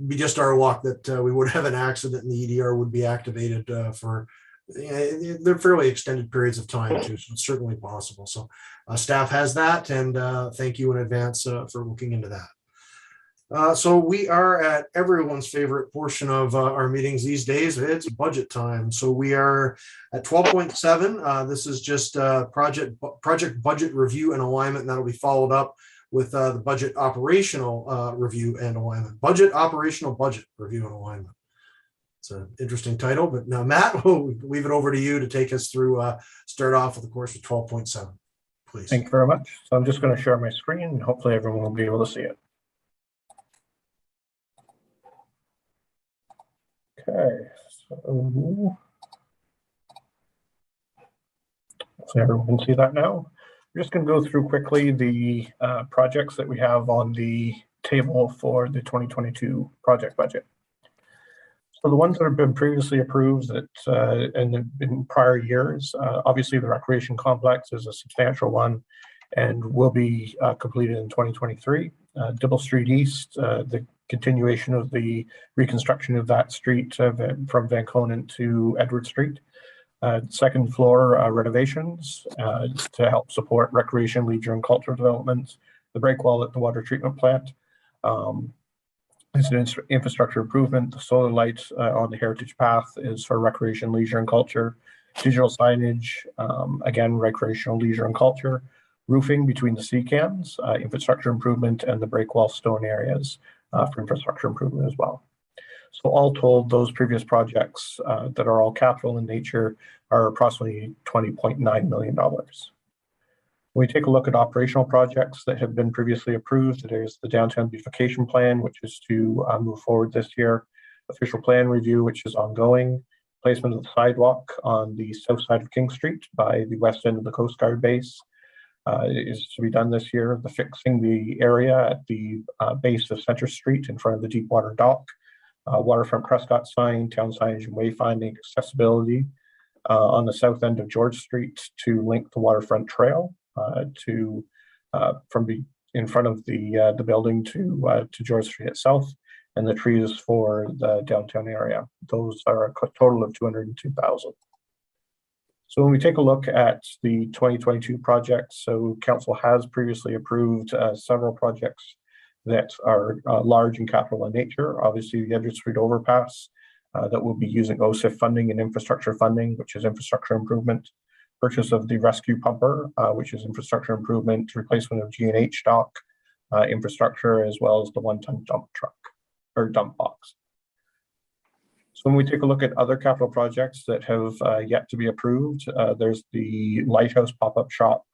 be just our luck that we would have an accident and the EDR would be activated for they're fairly extended periods of time too. So it's certainly possible. So staff has that, and thank you in advance for looking into that. So we are at everyone's favorite portion of our meetings these days. It's budget time. So we are at 12.7. This is just project budget review and alignment, and that'll be followed up with the budget operational review and alignment. Budget operational budget review and alignment. It's an interesting title, but now Matt, we'll leave it over to you to take us through, start off with the course with 12.7, please. Thank you very much. So I'm just going to share my screen, and hopefully everyone will be able to see it. Okay, so hopefully everyone can see that now. We're just going to go through quickly the projects that we have on the table for the 2022 project budget. So the ones that have been previously approved that in prior years, obviously the recreation complex is a substantial one and will be completed in 2023. Dibble Street East, the continuation of the reconstruction of that street from Van Conant to Edward Street. Second floor renovations to help support recreation, leisure, and cultural development. The break wall at the water treatment plant. It's an infrastructure improvement. The solar lights on the Heritage Path is for recreation, leisure, and culture. Digital signage, again, recreational, leisure, and culture. Roofing between the sea cans, infrastructure improvement, and the break wall stone areas for infrastructure improvement as well. So all told, those previous projects that are all capital in nature are approximately $20.9 million. When we take a look at operational projects that have been previously approved, there's the Downtown Beautification Plan, which is to move forward this year, official plan review, which is ongoing, placement of the sidewalk on the south side of King Street by the west end of the Coast Guard base is to be done this year, the fixing the area at the base of Center Street in front of the Deepwater Dock, waterfront Prescott sign, town signage and wayfinding, accessibility on the south end of George Street to link the waterfront trail from in front of the building to George Street itself, and the trees for the downtown area. Those are a total of $202,000. So when we take a look at the 2022 projects, so council has previously approved several projects that are large and capital in nature. Obviously, the Edward Street overpass that will be using OSIF funding and infrastructure funding, which is infrastructure improvement. Purchase of the rescue pumper, which is infrastructure improvement, replacement of G&H dock infrastructure, as well as the one-ton dump truck or dump box. So when we take a look at other capital projects that have yet to be approved, there's the Lighthouse pop-up shop,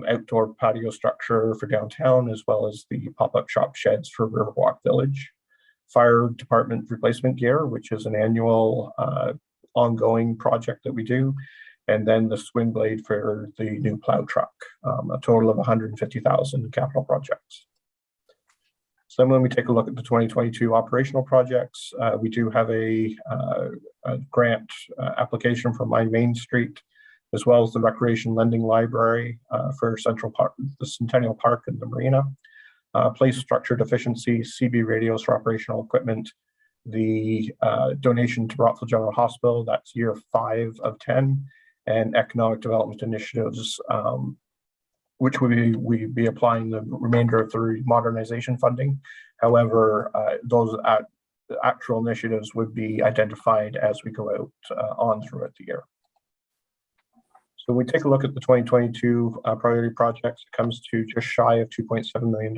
outdoor patio structure for downtown, as well as the pop-up shop sheds for Riverwalk Village. Fire department replacement gear, which is an annual ongoing project that we do. And then the swing blade for the new plow truck, a total of $150,000 capital projects. So when we take a look at the 2022 operational projects, we do have a grant application for Main Street, as well as the Recreation Lending Library for Central Park, the Centennial Park and the Marina. Place structure deficiency, CB radios for operational equipment, the donation to Rockville General Hospital, that's year 5 of 10, and economic development initiatives, which we'd be applying the remainder of the modernization funding. However, those actual initiatives would be identified as we go out on throughout the year. So we take a look at the 2022 priority projects. It comes to just shy of $2.7 million.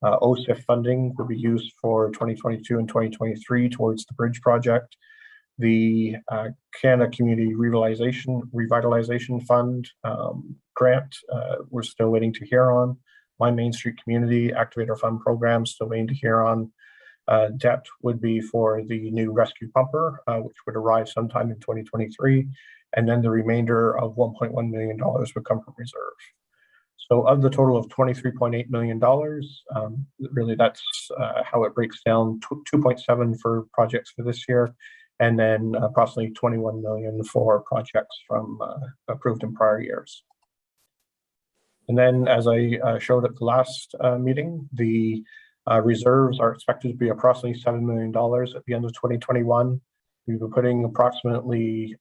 OSIF funding will be used for 2022 and 2023 towards the bridge project. The Canada Community Revitalization Fund grant, we're still waiting to hear on. My Main Street Community Activator Fund program, still waiting to hear on. Debt would be for the new rescue pumper, which would arrive sometime in 2023. And then the remainder of $1.1 million would come from reserve. So of the total of $23.8 million, really that's how it breaks down, 2.7 for projects for this year, and then approximately 21 million for projects from approved in prior years. And then, as I showed at the last meeting, the reserves are expected to be approximately $7 million at the end of 2021. We've been putting approximately,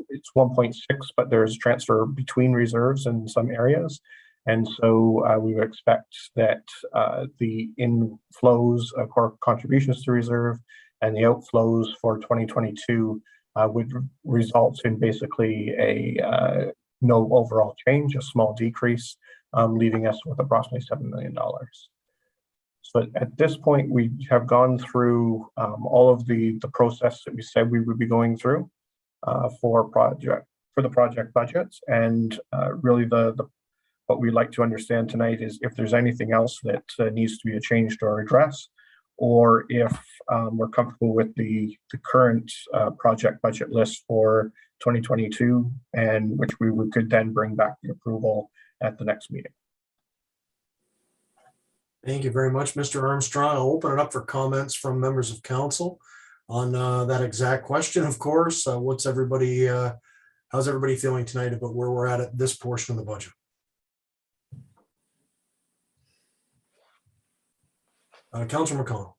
it's 1.6, but there's transfer between reserves in some areas. And so we would expect that the inflows of contributions to reserve and the outflows for 2022 would result in basically a no overall change, a small decrease, leaving us with approximately $7 million. So at this point, we have gone through all of the process that we said we would be going through for the project budgets, and really what we'd like to understand tonight is if there's anything else that needs to be changed or addressed, or if we're comfortable with the current project budget list for 2022, and which we could then bring back the approval at the next meeting. Thank you very much, Mr. Armstrong. I'll open it up for comments from members of council on that exact question, of course. How's everybody feeling tonight about where we're at this portion of the budget? Councilor McConnell.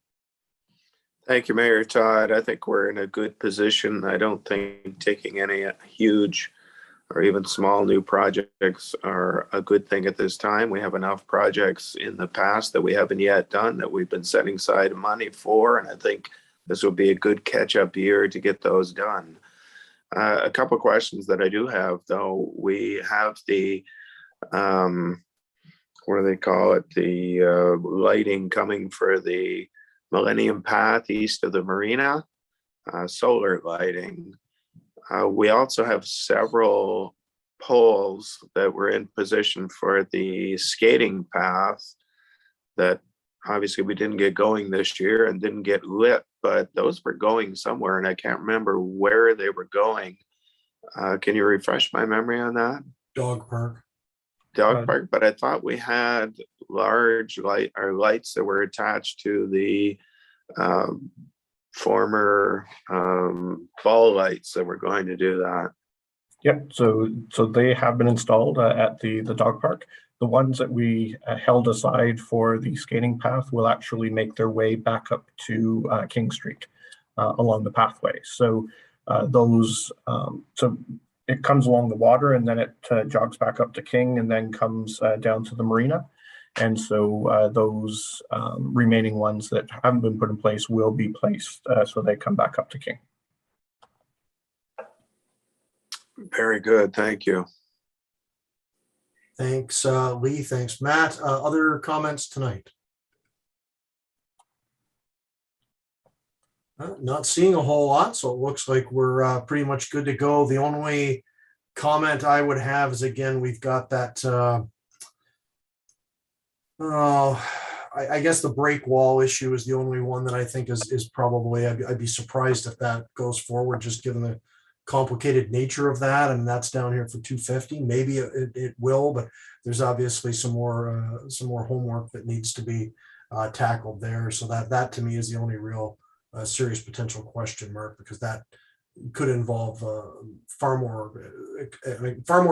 Thank you, Mayor Todd. I think we're in a good position. I don't think taking any huge or even small new projects are a good thing at this time. We have enough projects in the past that we haven't yet done that we've been setting aside money for, and I think this will be a good catch-up year to get those done. A couple of questions that I do have, though. We have the what do they call it? The lighting coming for the Millennium Path east of the marina, solar lighting. We also have several poles that were in position for the skating path that obviously we didn't get going this year and didn't get lit, but those were going somewhere and I can't remember where they were going. Can you refresh my memory on that? Dog park. Dog park, but I thought we had large lights that were attached to the former ball lights that were going to do that. Yep, so they have been installed at the dog park. The ones that we held aside for the skating path will actually make their way back up to King Street along the pathway. So so it comes along the water and then it jogs back up to King and then comes down to the marina. And so those remaining ones that haven't been put in place will be placed so they come back up to King. Very good, thank you. Thanks, Lee. Thanks, Matt. Other comments tonight? Not seeing a whole lot, so it looks like we're pretty much good to go. The only comment I would have is, again, we've got that, I guess the break wall issue is the only one that I think is probably, I'd be surprised if that goes forward, just given the complicated nature of that, and that's down here for 250. Maybe it will, but there's obviously some more homework that needs to be tackled there. So that to me is the only real serious potential question mark, because that could involve far more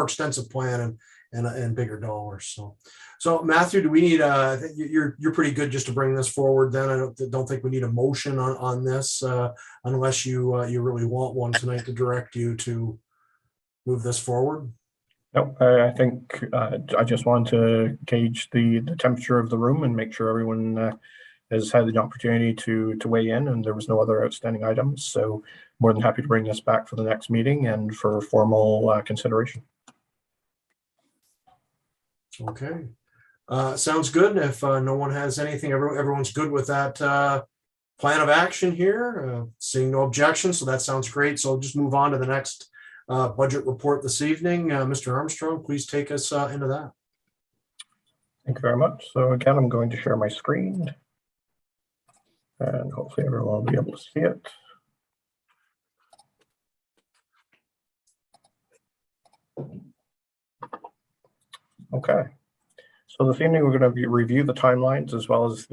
extensive plan and bigger dollars. So Matthew, do we need you're pretty good just to bring this forward then? I don't think we need a motion on this unless you really want one tonight to direct you to move this forward. No, I think I just want to gauge the temperature of the room and make sure everyone has had the opportunity to weigh in, and there was no other outstanding items. So more than happy to bring this back for the next meeting and for formal consideration. Okay. Sounds good. If no one has anything, everyone's good with that plan of action here. Seeing no objections, so that sounds great. So I'll just move on to the next budget report this evening. Mr. Armstrong, please take us into that. Thank you very much. So again, I'm going to share my screen and hopefully everyone will be able to see it. Okay. So this evening, we're going to review the timelines as well as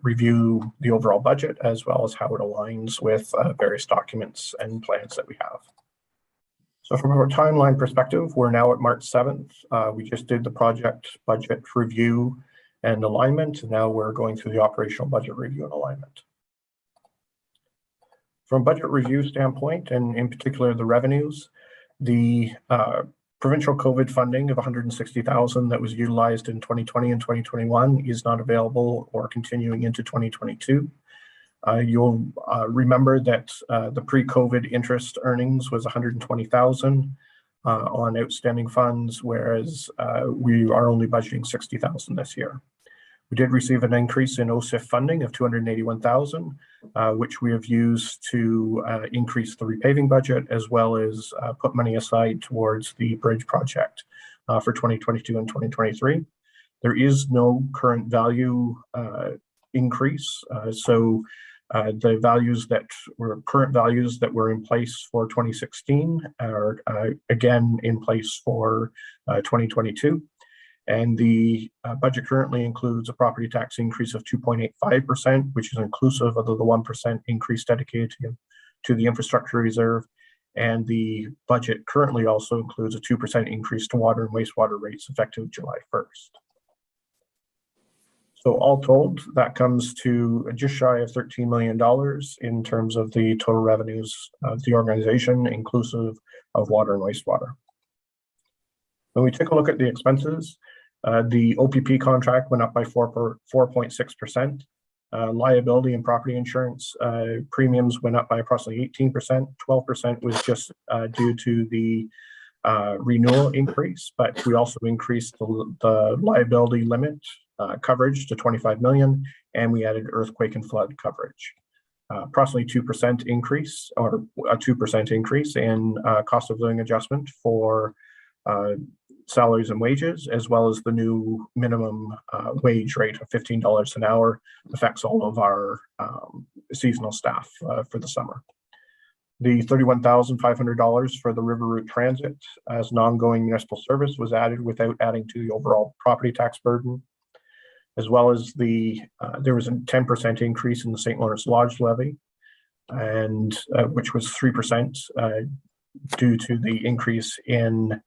review the overall budget, as well as how it aligns with various documents and plans that we have. So from a timeline perspective, we're now at March 7th. We just did the project budget review and alignment. Now we're going through the operational budget review and alignment. From a budget review standpoint, and in particular the revenues, the provincial COVID funding of $160,000 that was utilized in 2020 and 2021 is not available or continuing into 2022. You'll remember that the pre-COVID interest earnings was $120,000 on outstanding funds, whereas we are only budgeting $60,000 this year. We did receive an increase in OSIF funding of $281,000, which we have used to increase the repaving budget, as well as put money aside towards the bridge project for 2022 and 2023. There is no current value increase. So the values that were current values that were in place for 2016 are again in place for 2022. And the budget currently includes a property tax increase of 2.85%, which is inclusive of the 1% increase dedicated to the infrastructure reserve. And the budget currently also includes a 2% increase to water and wastewater rates effective July 1st. So all told, that comes to just shy of $13 million in terms of the total revenues of the organization, inclusive of water and wastewater. When we take a look at the expenses, the OPP contract went up by 4.6%. Liability and property insurance premiums went up by approximately 18%. 12% was just due to the renewal increase, but we also increased the liability limit coverage to 25 million, and we added earthquake and flood coverage. Approximately 2% increase, or a 2% increase in cost of living adjustment for salaries and wages, as well as the new minimum wage rate of $15 an hour affects all of our seasonal staff for the summer. The $31,500 for the River Route Transit as an ongoing municipal service was added without adding to the overall property tax burden, as well as there was a 10% increase in the St. Lawrence Lodge levy, and which was 3% due to the increase in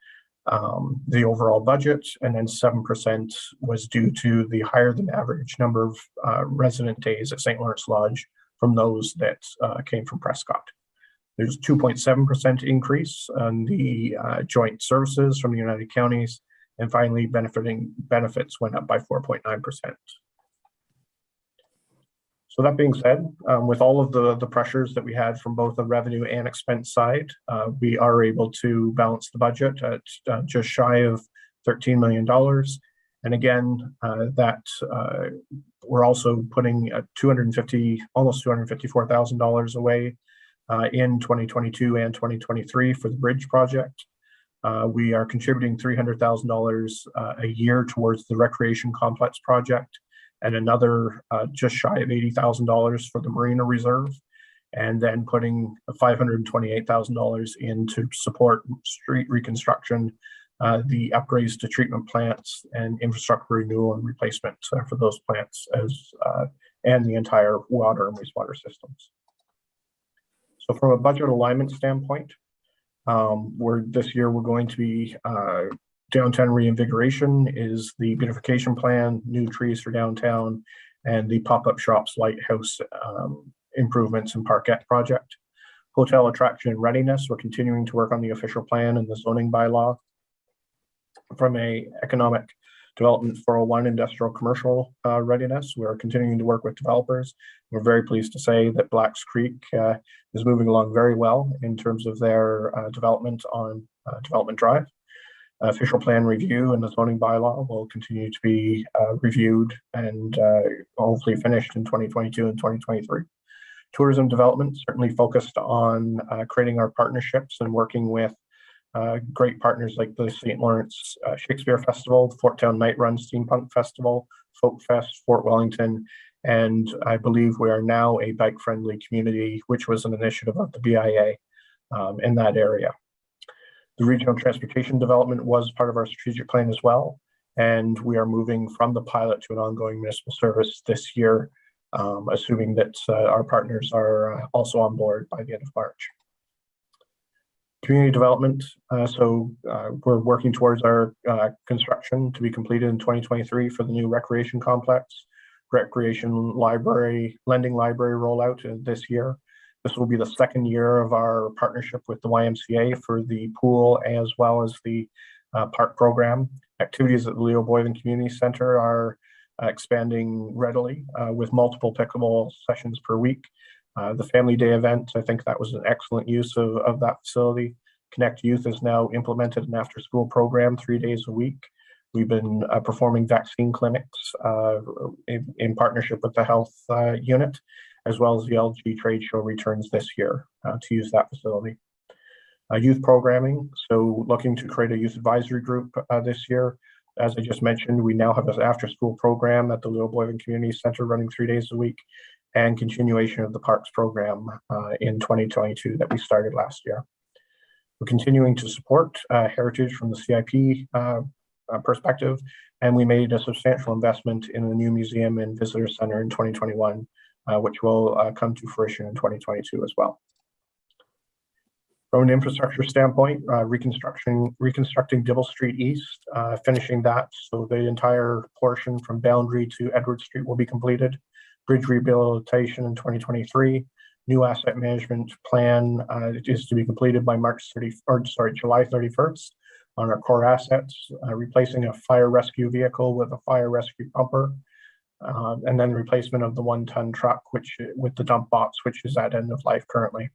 the overall budget, and then 7% was due to the higher than average number of resident days at St. Lawrence Lodge from those that came from Prescott. There's 2.7% increase on the joint services from the United Counties, and finally benefits went up by 4.9%. So that being said, with all of the pressures that we had from both the revenue and expense side, we are able to balance the budget at just shy of $13 million. And again, we're also putting almost $254,000 away in 2022 and 2023 for the bridge project. We are contributing $300,000 a year towards the recreation complex project, and another just shy of $80,000 for the Marina Reserve, and then putting $528,000 in to support street reconstruction, the upgrades to treatment plants, and infrastructure renewal and replacement for those plants, and the entire water and wastewater systems. So from a budget alignment standpoint, this year we're going to be downtown reinvigoration is the beautification plan, new trees for downtown, and the pop-up shops lighthouse improvements and parkette project. Hotel attraction and readiness, we're continuing to work on the official plan and the zoning bylaw. From a economic development 401 industrial commercial readiness, we're continuing to work with developers. We're very pleased to say that Blacks Creek is moving along very well in terms of their development on Development Drive. Official plan review and the zoning bylaw will continue to be reviewed and hopefully finished in 2022 and 2023. Tourism development certainly focused on creating our partnerships and working with great partners like the St. Lawrence Shakespeare Festival, Fort Town Night Run Steampunk Festival, Folk Fest, Fort Wellington, and I believe we are now a bike-friendly community, which was an initiative of the BIA in that area. The regional transportation development was part of our strategic plan as well, and we are moving from the pilot to an ongoing municipal service this year, assuming that our partners are also on board by the end of March. Community development, we're working towards our construction to be completed in 2023 for the new recreation complex, recreation library, lending library rollout this year. This will be the second year of our partnership with the YMCA for the pool as well as the park program. Activities at the Leo Boyden Community Center are expanding readily with multiple pickleball sessions per week. The Family Day event, I think that was an excellent use of that facility. Connect Youth has now implemented an after-school program 3 days a week. We've been performing vaccine clinics in partnership with the health unit, as well as the LG trade show returns this year to use that facility. Youth programming, so looking to create a youth advisory group this year. As I just mentioned, we now have this after-school program at the Leo Boyden Community Center running 3 days a week, and continuation of the parks program in 2022 that we started last year. We're continuing to support heritage from the CIP perspective, and we made a substantial investment in the new museum and visitor center in 2021, which will come to fruition in 2022 as well. From an infrastructure standpoint, reconstructing Dibble Street East, finishing that, so the entire portion from Boundary to Edward Street will be completed. Bridge rehabilitation in 2023. New asset management plan is to be completed by July 31st on our core assets, replacing a fire rescue vehicle with a fire rescue pumper, and then replacement of the 1-ton truck, with the dump box, which is at end of life currently.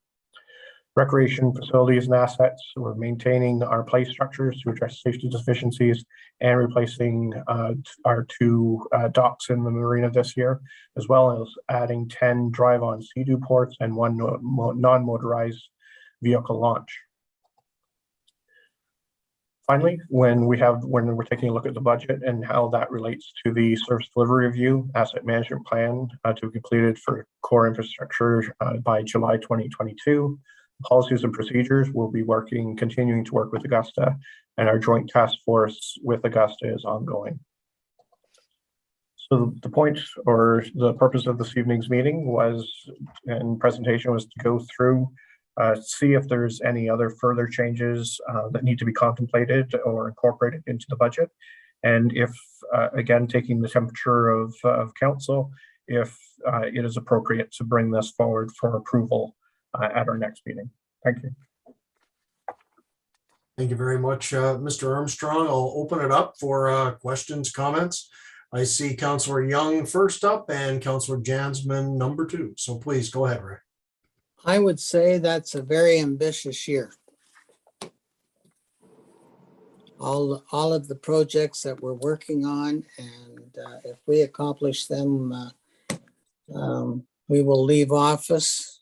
Recreation facilities and assets, we're maintaining our play structures to address safety deficiencies and replacing our two docks in the marina this year, as well as adding 10 drive-on sea-doo ports and one non-motorized vehicle launch. Finally, when we're taking a look at the budget and how that relates to the service delivery review asset management plan to be completed for core infrastructure by July 2022, policies and procedures will be continuing to work with Augusta, and our joint task force with Augusta is ongoing. So the point or the purpose of this evening's meeting and presentation was to go through see if there's any other further changes that need to be contemplated or incorporated into the budget. And if, again, taking the temperature of council, if it is appropriate to bring this forward for approval at our next meeting. Thank you. Thank you very much, Mr. Armstrong. I'll open it up for questions, comments. I see Councillor Young first up and Councillor Jansman number 2. So please go ahead, Ray. I would say that's a very ambitious year. All of the projects that we're working on, and if we accomplish them, we will leave office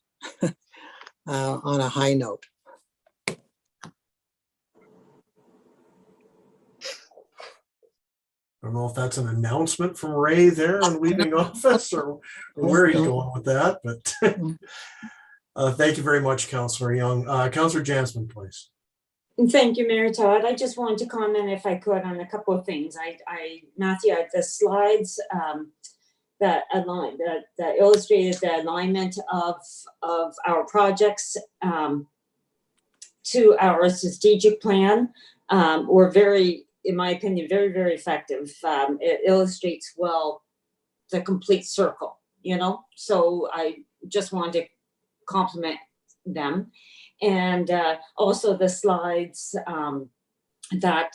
on a high note. I don't know if that's an announcement from Ray there on leaving office or where he's going with that, but thank you very much, Councillor Young. Councillor Jansman, please. Thank you, Mayor Todd. I just wanted to comment, if I could, on a couple of things. Matthew, the slides that illustrated the alignment of our projects to our strategic plan were very, in my opinion, very, very effective. It illustrates well the complete circle, so I just wanted to compliment them. And also the slides that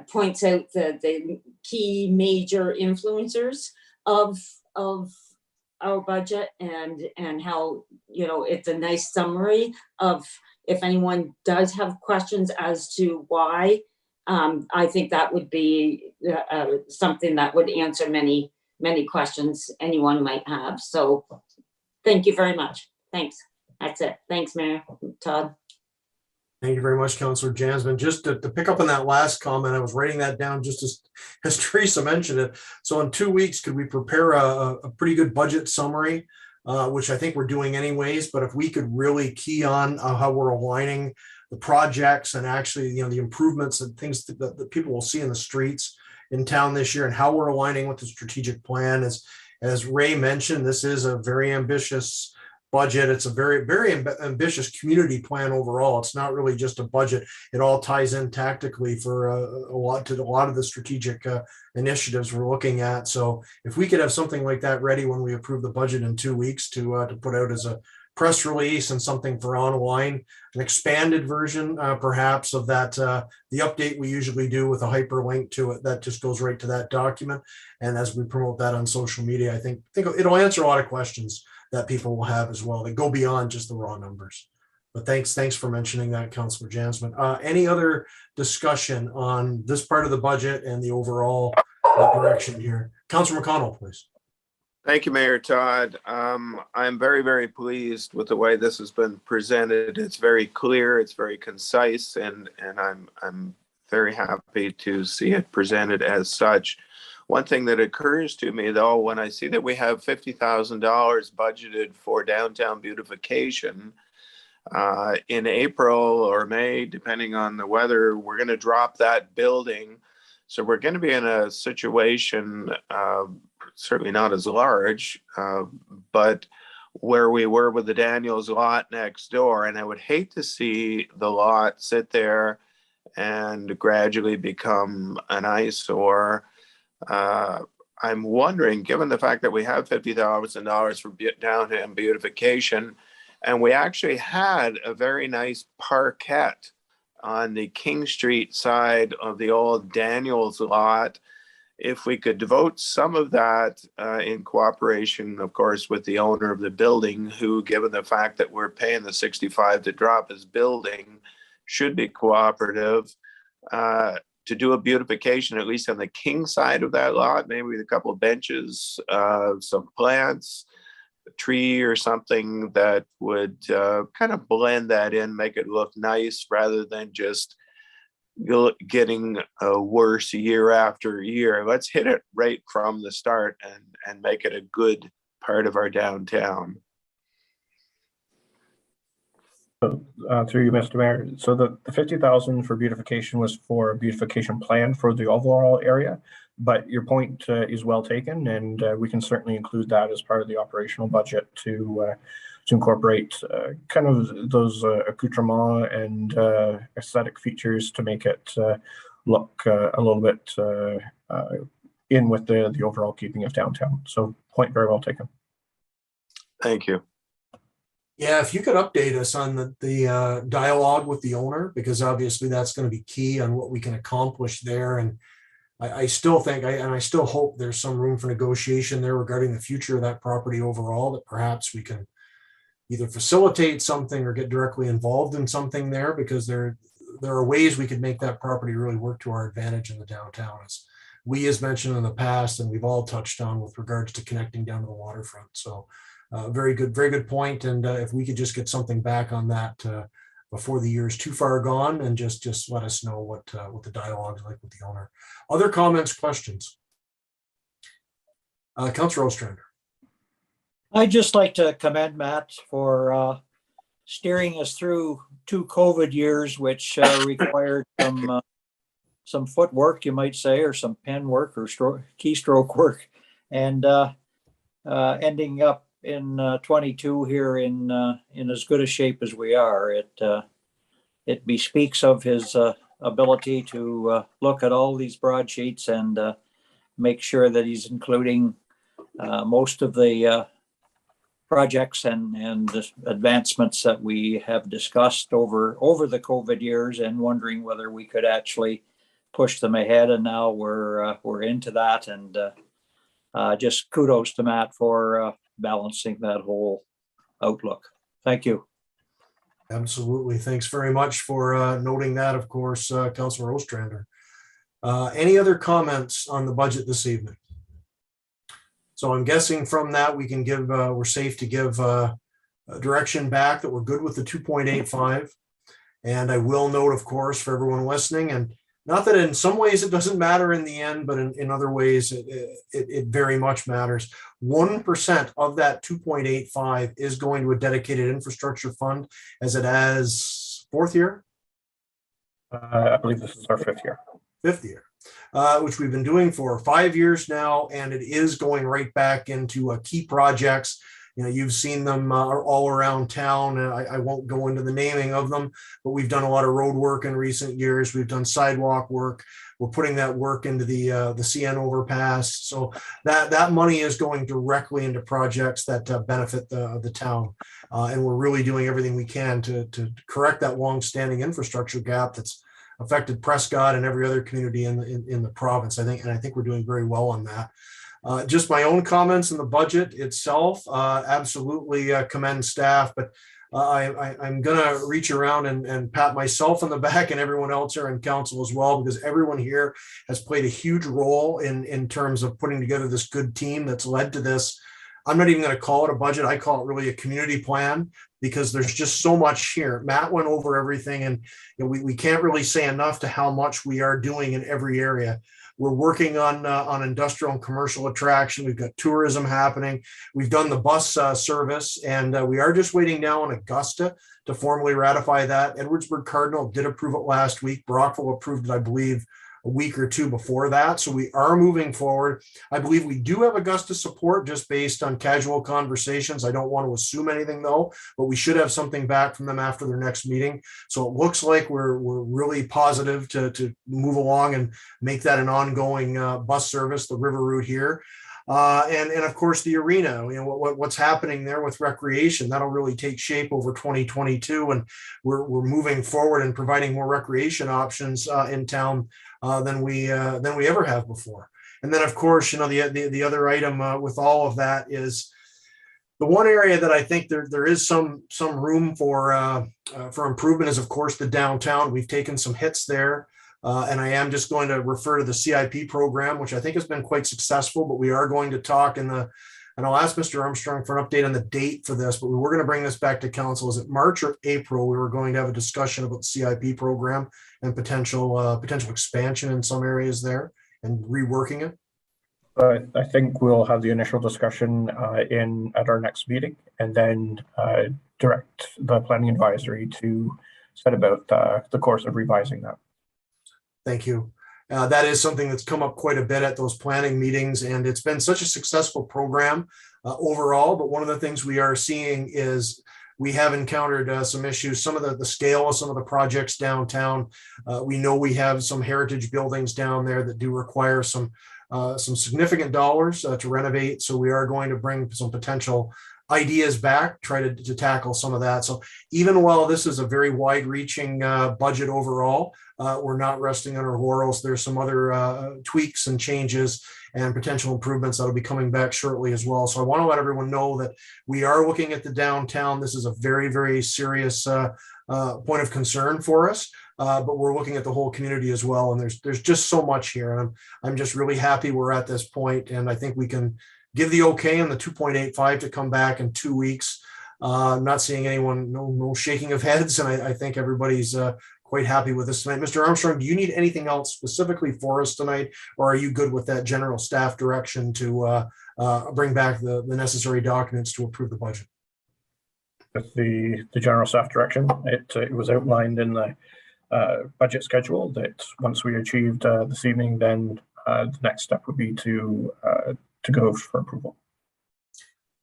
points out the key major influencers of our budget and how, it's a nice summary of, if anyone does have questions as to why, I think that would be something that would answer many questions anyone might have. So thank you very much. Thanks. That's it. Thanks, Mayor Todd. Thank you very much, Councillor Jansman. Just to pick up on that last comment, I was writing that down just as Teresa mentioned it. So in 2 weeks, could we prepare a pretty good budget summary, which I think we're doing anyways, but if we could really key on how we're aligning the projects and actually, the improvements and things that people will see in the streets in town this year and how we're aligning with the strategic plan. As Ray mentioned, this is a very ambitious budget. It's a very, very ambitious community plan overall. It's not really just a budget. It all ties in tactically for a lot of the strategic initiatives we're looking at. So if we could have something like that ready when we approve the budget in 2 weeks to put out as a press release and something for online, an expanded version perhaps of that, the update we usually do with a hyperlink to it that just goes right to that document. And as we promote that on social media, I think it'll answer a lot of questions that people will have as well that go beyond just the raw numbers. But thanks for mentioning that, Councillor Jansman. Any other discussion on this part of the budget and the overall direction here? Councillor McConnell, please. Thank you, Mayor Todd. I'm very, very pleased with the way this has been presented. It's very clear, it's very concise, and I'm very happy to see it presented as such. One thing that occurs to me, though, when I see that we have $50,000 budgeted for downtown beautification, in April or May, depending on the weather, we're going to drop that building. So we're going to be in a situation, certainly not as large, but where we were with the Daniels lot next door. And I would hate to see the lot sit there and gradually become an eyesore. I'm wondering, given the fact that we have $50,000 for downtown beautification, and we actually had a very nice parquet on the King Street side of the old Daniels lot, if we could devote some of that in cooperation, of course, with the owner of the building, who, given the fact that we're paying the 65 to drop his building, should be cooperative, to do a beautification, at least on the king side of that lot, maybe with a couple of benches, some plants, a tree or something that would kind of blend that in, make it look nice, rather than just getting worse year after year. Let's hit it right from the start and make it a good part of our downtown. So, through you, Mr. Mayor. So the 50,000 for beautification was for a beautification plan for the overall area, but your point is well taken, and we can certainly include that as part of the operational budget to incorporate kind of those accoutrements and aesthetic features to make it look a little bit in with the overall keeping of downtown. So point very well taken. Thank you. Yeah, if you could update us on the dialogue with the owner, because obviously that's going to be key on what we can accomplish there. And I still think, and I still hope there's some room for negotiation there regarding the future of that property overall, that perhaps we can either facilitate something or get directly involved in something there, because there are ways we could make that property really work to our advantage in the downtown, as we has mentioned in the past, and we've all touched on with regards to connecting down to the waterfront. So very good point. And if we could just get something back on that before the year is too far gone, and just let us know what the dialogue is like with the owner. Other comments, questions? Councillor Ostrander. I'd just like to commend Matt for steering us through 2 COVID years, which required some footwork, you might say, or some pen work or keystroke work, and ending up in 22 here in as good a shape as we are. It bespeaks of his ability to look at all these broadsheets and make sure that he's including most of the projects and the advancements that we have discussed over the COVID years, and wondering whether we could actually push them ahead. And now we're into that, and just kudos to Matt for balancing that whole outlook. Thank you. Absolutely. Thanks very much for noting that, of course, Councillor Ostrander. Any other comments on the budget this evening? So I'm guessing from that we can give, we're safe to give a direction back that we're good with the 2.85. And I will note, of course, for everyone listening, and not that in some ways it doesn't matter in the end, but in other ways it very much matters. 1% of that 2.85 is going to a dedicated infrastructure fund, as it has 4th year? I believe this is our 5th year. 5th year. Which we've been doing for 5 years now, and it is going right back into key projects. You know, you've seen them all around town. I won't go into the naming of them, but we've done a lot of road work in recent years. We've done sidewalk work. We're putting that work into the CN overpass. So that money is going directly into projects that benefit the town. And we're really doing everything we can to correct that long-standing infrastructure gap that's affected Prescott and every other community in the province. I think we're doing very well on that. Just my own comments on the budget itself. Absolutely commend staff, but I'm gonna reach around and pat myself on the back and everyone else here in council as well, because everyone here has played a huge role in terms of putting together this good team that's led to this. I'm not even going to call it a budget. I call it really a community plan, because there's just so much here. Matt went over everything, and you know, we can't really say enough to how much we are doing in every area. We're working on industrial and commercial attraction. We've got tourism happening. We've done the bus service, and we are just waiting now on Augusta to formally ratify that. Edwardsburg Cardinal did approve it last week. Brockville approved it, I believe, a week or two before that. So we are moving forward. I believe we do have Augusta support just based on casual conversations. I don't want to assume anything though, but we should have something back from them after their next meeting. So it looks like we're really positive to move along and make that an ongoing bus service, the river route here. And of course the arena, you know, what's happening there with recreation, that'll really take shape over 2022. And we're moving forward and providing more recreation options in town than we ever have before. And then, of course, the other item with all of that is the one area that I think there is some room for improvement is, of course, the downtown. We've taken some hits there. And I am just going to refer to the CIP program, which I think has been quite successful, but we are going to talk and I'll ask Mr. Armstrong for an update on the date for this, but we were going to bring this back to council. Is it March or April? We were going to have a discussion about the CIP program and potential expansion in some areas there and reworking it. I think we'll have the initial discussion at our next meeting, and then direct the planning advisory to set about the course of revising that. Thank you. That is something that's come up quite a bit at those planning meetings, and it's been such a successful program overall. But one of the things we are seeing is we have encountered some issues, some of the scale of some of the projects downtown. We know we have some heritage buildings down there that do require some significant dollars to renovate. So we are going to bring some potential ideas back, try to tackle some of that. So even while this is a very wide-reaching budget overall, we're not resting on our laurels. There's some other tweaks and changes and potential improvements that'll be coming back shortly as well. So I want to let everyone know that we are looking at the downtown. This is a very, very serious point of concern for us. But we're looking at the whole community as well. And there's just so much here. And I'm just really happy we're at this point. And I think we can give the okay on the 2.85 to come back in 2 weeks. I'm not seeing anyone, no shaking of heads. And I think everybody's quite happy with this tonight. Mr. Armstrong, do you need anything else specifically for us tonight? Or are you good with that general staff direction to bring back the necessary documents to approve the budget? With the general staff direction, it was outlined in the budget schedule that once we achieved this evening, then the next step would be to go for approval.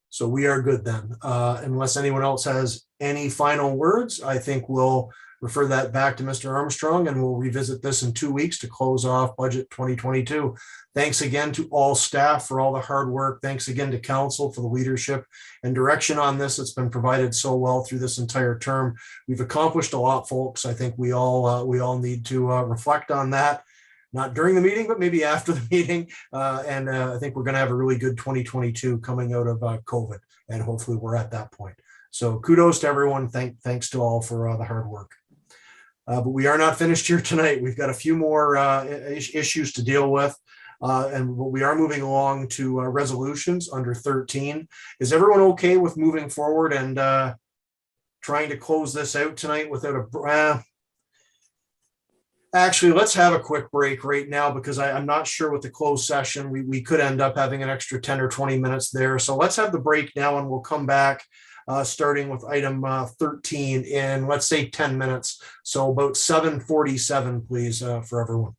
So we are good then. Unless anyone else has any final words, I think we'll refer that back to Mr. Armstrong and we'll revisit this in 2 weeks to close off budget 2022. Thanks again to all staff for all the hard work. Thanks again to council for the leadership and direction on this. It's been provided so well through this entire term. We've accomplished a lot, folks. I think we all need to reflect on that. Not during the meeting, but maybe after the meeting. And I think we're going to have a really good 2022 coming out of COVID. And hopefully we're at that point. So kudos to everyone. Thanks to all for the hard work. But we are not finished here tonight. We've got a few more issues to deal with. And we are moving along to resolutions under 13. Is everyone okay with moving forward and trying to close this out tonight without a... Actually, let's have a quick break right now because I'm not sure with the closed session, we could end up having an extra 10 or 20 minutes there. So let's have the break now and we'll come back starting with item 13 in, let's say 10 minutes. So about 7:47, please, for everyone.